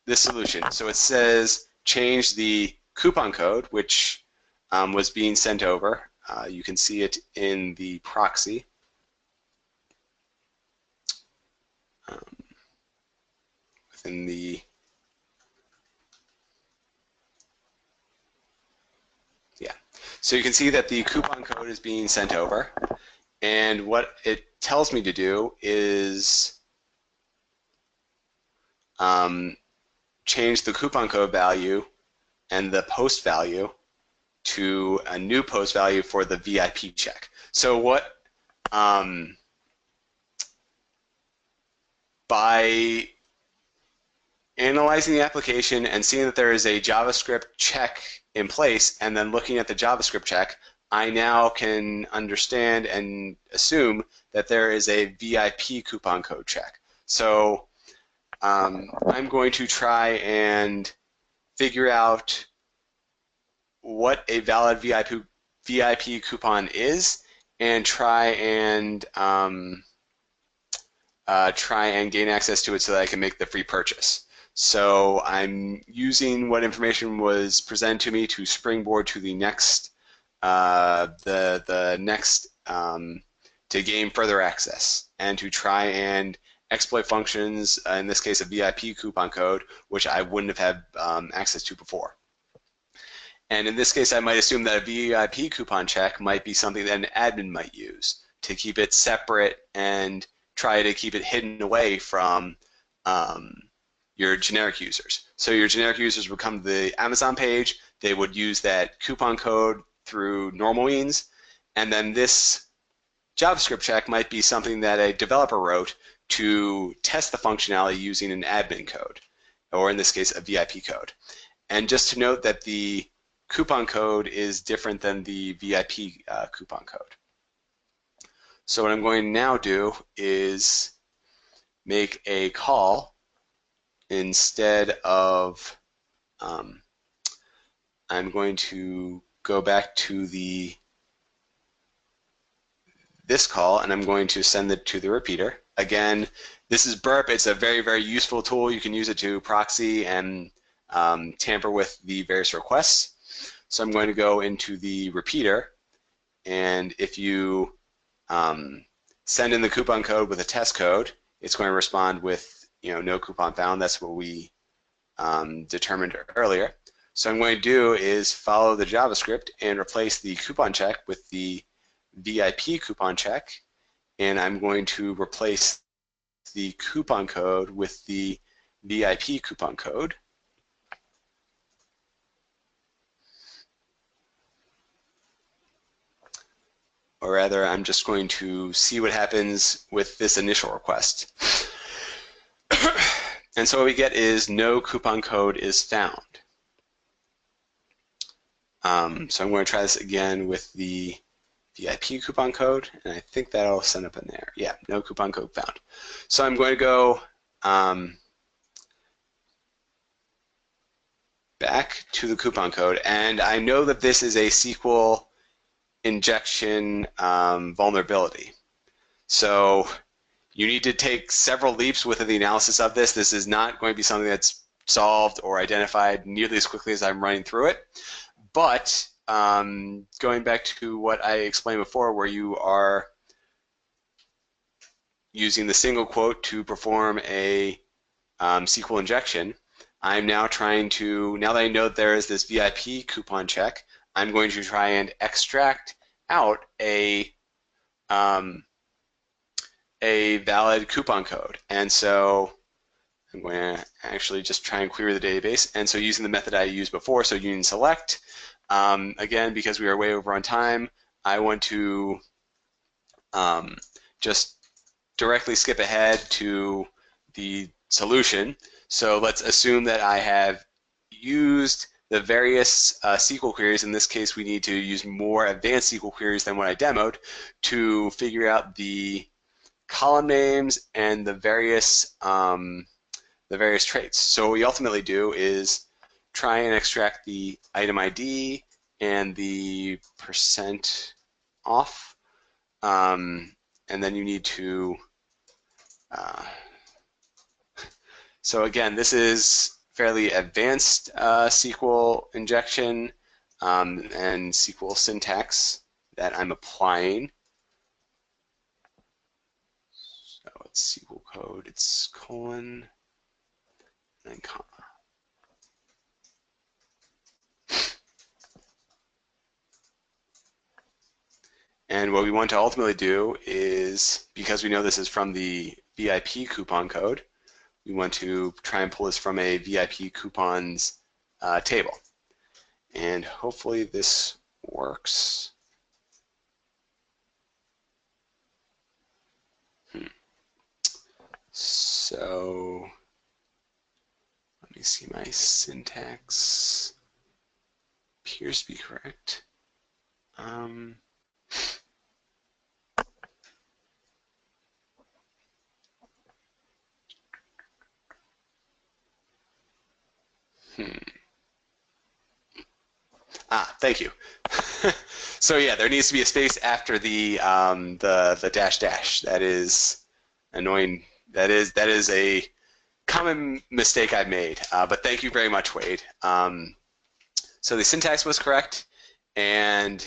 Speaker 1: this solution. So it says change the coupon code, which was being sent over. You can see it in the proxy. Within the So you can see that the coupon code is being sent over, and what it tells me to do is change the coupon code value and the post value to a new post value for the VIP check. So what by analyzing the application and seeing that there is a JavaScript check in place and then looking at the JavaScript check, I now can understand and assume that there is a VIP coupon code check. So I'm going to try and figure out what a valid VIP coupon is and try and gain access to it so that I can make the free purchase. So I'm using what information was presented to me to springboard to the next, to gain further access and to try and exploit functions, in this case a VIP coupon code, which I wouldn't have had access to before. And in this case, I might assume that a VIP coupon check might be something that an admin might use to keep it separate and try to keep it hidden away from your generic users. So your generic users would come to the Amazon page, they would use that coupon code through normal means, and then this JavaScript check might be something that a developer wrote to test the functionality using an admin code, or in this case, a VIP code. And just to note that the coupon code is different than the VIP coupon code. So what I'm going to now do is make a call instead of, I'm going to go back to this call and I'm going to send it to the repeater. Again, this is burp. It's a very, very useful tool. You can use it to proxy and tamper with the various requests. So I'm going to go into the repeater, and if you send in the coupon code with a test code, it's going to respond with no coupon found. That's what we determined earlier. So what I'm going to do is follow the JavaScript and replace the coupon check with the VIP coupon check, and I'm going to replace the coupon code with the VIP coupon code. or rather I'm just going to see what happens with this initial request. And so what we get is no coupon code is found. So I'm going to try this again with the VIP coupon code, and I think that'll send up in there. Yeah, no coupon code found. So I'm going to go back to the coupon code, and I know that this is a SQL injection vulnerability. So you need to take several leaps within the analysis of this. This is not going to be something that's solved or identified nearly as quickly as I'm running through it. But going back to what I explained before, where you are using the single quote to perform a SQL injection, I'm now trying to, now that I know that there is this VIP coupon check, I'm going to try and extract out a valid coupon code. And so I'm going to actually just try and query the database. And so using the method I used before, so union select, again, because we are way over on time, I want to just directly skip ahead to the solution. So let's assume that I have used the various SQL queries. In this case, we need to use more advanced SQL queries than what I demoed to figure out the column names and the various traits. So what we ultimately do is try and extract the item ID and the percent off, and then you need to. So again, this is fairly advanced SQL injection and SQL syntax that I'm applying. So it's SQL code, it's colon, and then comma. And what we want to ultimately do is, because we know this is from the VIP coupon code, we want to try and pull this from a VIP coupons table. And hopefully this works. So let me see, my syntax appears to be correct. Thank you. So yeah, there needs to be a space after the dash dash. That is annoying. That is a common mistake I've made. But thank you very much, Wade. So the syntax was correct, and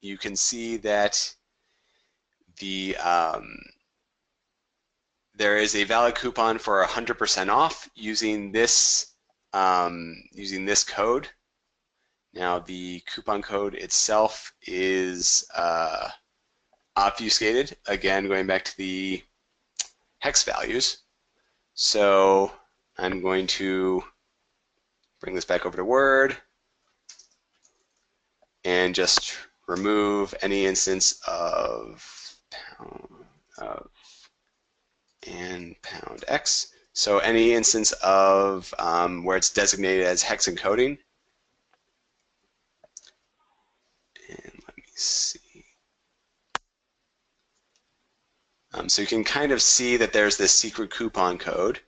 Speaker 1: you can see that the there is a valid coupon for 100% off using this code. Now the coupon code itself is obfuscated, again going back to the hex values. So I'm going to bring this back over to Word and just remove any instance of £X. So any instance of where it's designated as hex encoding. And let me see. So you can kind of see that there's this secret coupon code.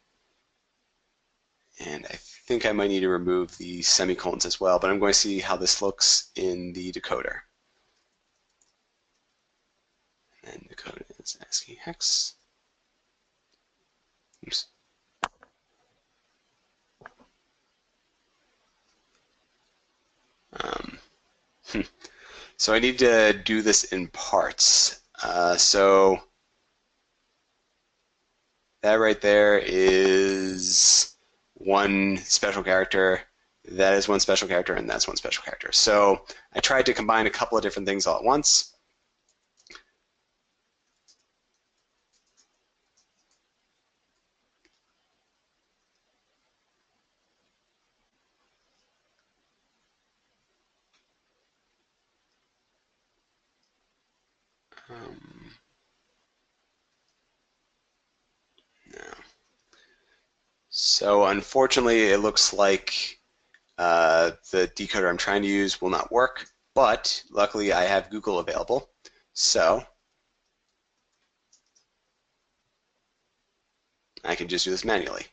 Speaker 1: And I think I might need to remove the semicolons as well, but I'm going to see how this looks in the decoder. And the code is ASCII hex. Oops. So I need to do this in parts. So that right there is one special character, that is one special character, and that's one special character. So I tried to combine a couple of different things all at once. No. So unfortunately, it looks like the decoder I'm trying to use will not work, but luckily I have Google available. So I can just do this manually.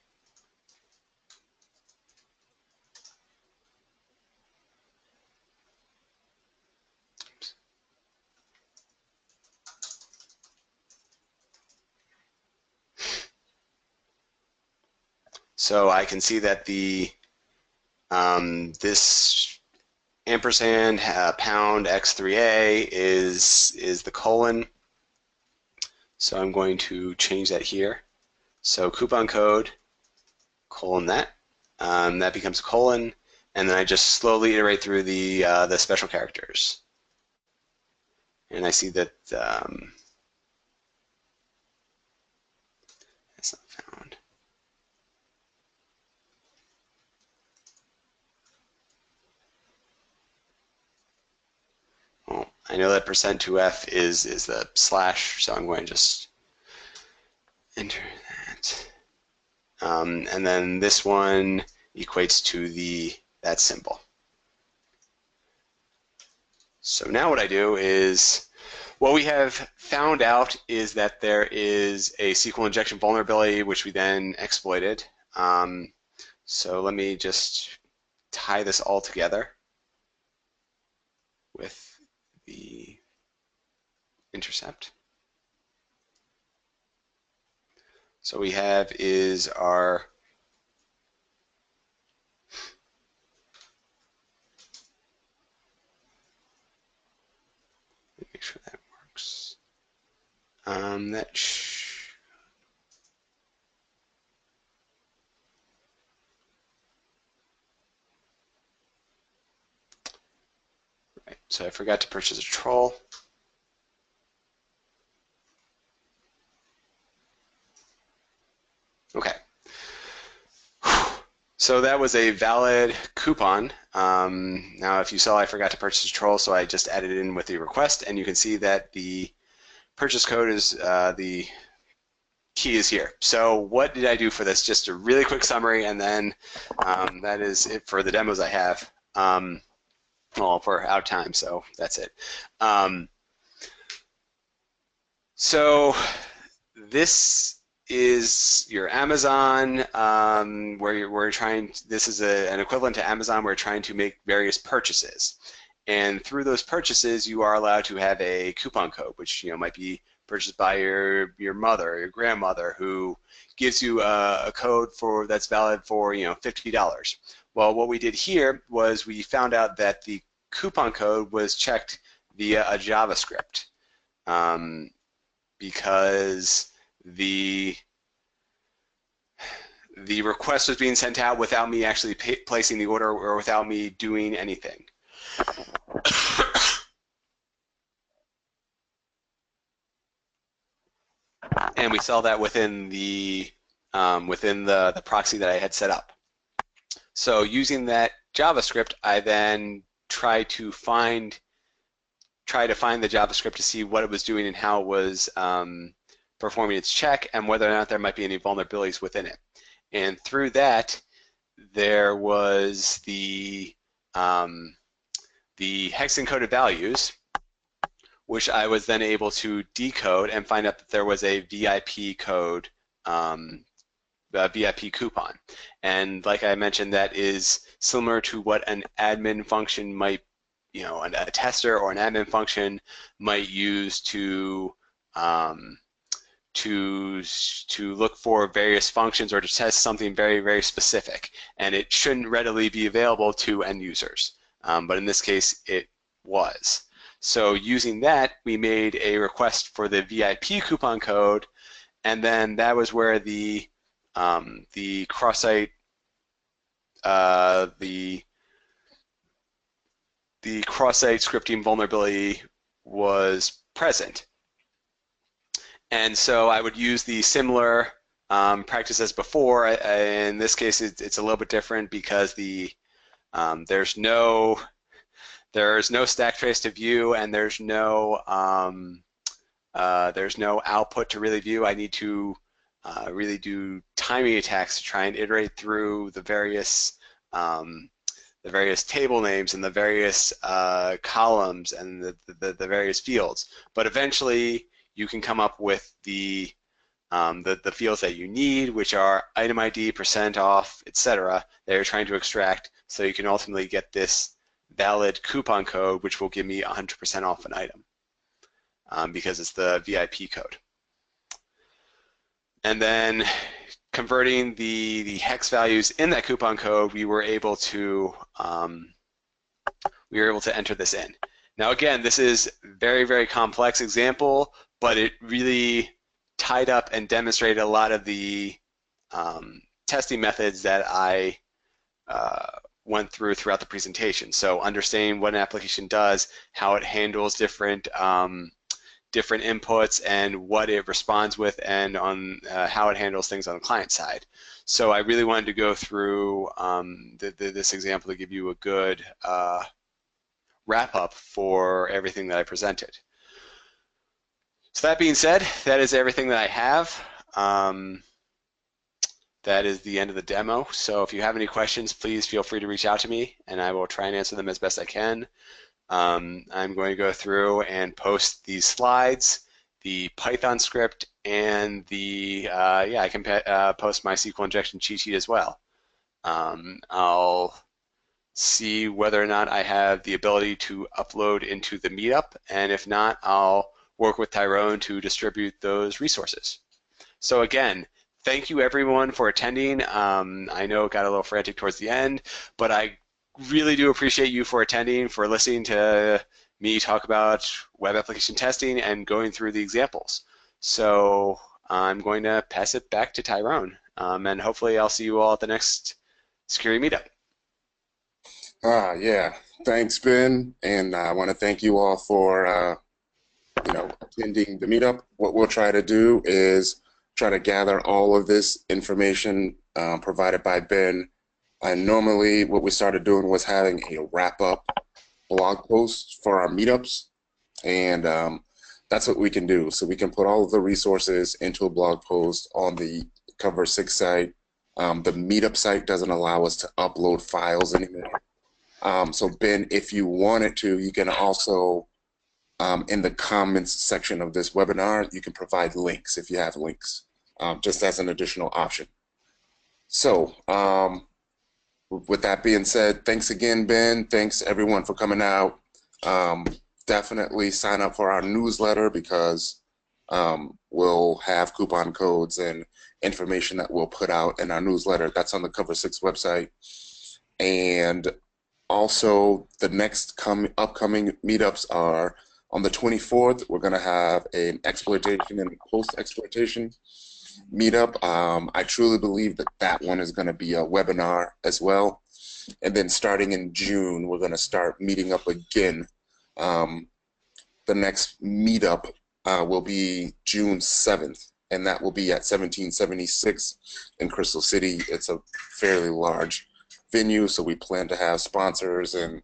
Speaker 1: So I can see that the this ampersand pound x3a is the colon. So I'm going to change that here. So coupon code colon that. That becomes a colon, and then I just slowly iterate through the special characters. And I see that it's not found. Well, I know that %2f is the slash, so I'm going to just enter that. And then this one equates to that symbol. So now what I do is, what we have found out is that there is a SQL injection vulnerability, which we then exploited. So let me just tie this all together with the intercept. So we have is our make sure that works. Right. So I forgot to purchase a troll. Okay. So that was a valid coupon. Now, if you saw, I forgot to purchase a troll, so I just added it in with the request, and you can see that the purchase code is the key is here. So what did I do for this? Just a really quick summary, and then that is it for the demos I have. Well, we're out of time, so that's it. So this is your Amazon, where we're trying. This is an equivalent to Amazon. We're trying to make various purchases, and through those purchases, you are allowed to have a coupon code, which might be purchased by your mother or your grandmother, who gives you a code that's valid for $50. Well, what we did here was we found out that the coupon code was checked via a JavaScript, because the request was being sent out without me actually placing the order or without me doing anything. And we saw that within the proxy that I had set up. So using that JavaScript, I then tried to find the JavaScript to see what it was doing and how it was performing its check, and whether or not there might be any vulnerabilities within it. And through that, there was the hex-encoded values, which I was then able to decode and find out that there was a VIP code, a VIP coupon. And like I mentioned, that is similar to what an admin function might, a tester or an admin function might use to look for various functions or to test something very, very specific. And it shouldn't readily be available to end users. But in this case, it was. So using that, we made a request for the VIP coupon code, and then that was where the cross-site the cross-site scripting vulnerability was present. And so I would use the similar practice as before. In this case, it's a little bit different because there's no stack trace to view, and there's no There's no output to really view. I need to really do timing attacks to try and iterate through the various table names and the various columns and the various fields. But eventually, you can come up with the fields that you need, which are item ID, percent off, etc. that you're trying to extract, so you can ultimately get this valid coupon code, which will give me 100% off an item because it's the VIP code. And then converting the hex values in that coupon code, we were able to enter this in. Now again, this is very, very complex example, but it really tied up and demonstrated a lot of the testing methods that I went through throughout the presentation. So understanding what an application does, how it handles different inputs and what it responds with, and on how it handles things on the client side. So I really wanted to go through this example to give you a good wrap up for everything that I presented. So that being said, that is everything that I have. That is the end of the demo. So if you have any questions, please feel free to reach out to me, and I will try and answer them as best I can. I'm going to go through and post these slides, the Python script, and the I can post my SQL injection cheat sheet as well. I'll see whether or not I have the ability to upload into the meetup, and if not, I'll work with Tyrone to distribute those resources. So again, thank you everyone for attending. I know it got a little frantic towards the end, but I really do appreciate you for attending, for listening to me talk about web application testing and going through the examples. So I'm going to pass it back to Tyrone, and hopefully I'll see you all at the next security meetup.
Speaker 2: Yeah, thanks, Ben, and I want to thank you all for attending the meetup. What we'll try to do is try to gather all of this information provided by Ben. And normally what we started doing was having a wrap-up blog post for our meetups, and that's what we can do. So we can put all of the resources into a blog post on the Cover6 site. The meetup site doesn't allow us to upload files anymore. So Ben, if you wanted to, you can also, in the comments section of this webinar, you can provide links if you have links, just as an additional option. So with that being said, thanks again, Ben. Thanks everyone for coming out. Definitely sign up for our newsletter, because we'll have coupon codes and information that we'll put out in our newsletter. That's on the Cover6 website. And also, the next upcoming meetups are on the 24th. We're going to have an exploitation and post-exploitation meetup. I truly believe that that one is going to be a webinar as well. And then starting in June, we're going to start meeting up again. The next meetup will be June 7th, and that will be at 1776 in Crystal City. It's a fairly large venue, so we plan to have sponsors and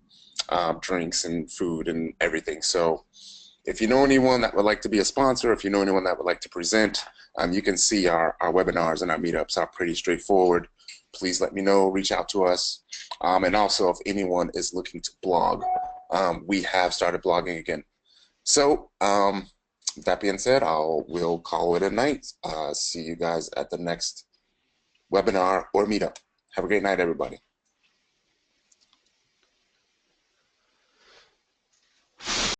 Speaker 2: drinks and food and everything. So if you know anyone that would like to be a sponsor, if you know anyone that would like to present, you can see our webinars and our meetups are pretty straightforward. Please let me know, reach out to us. And also, if anyone is looking to blog, we have started blogging again. So that being said, we'll call it a night. See you guys at the next webinar or meetup. Have a great night, everybody.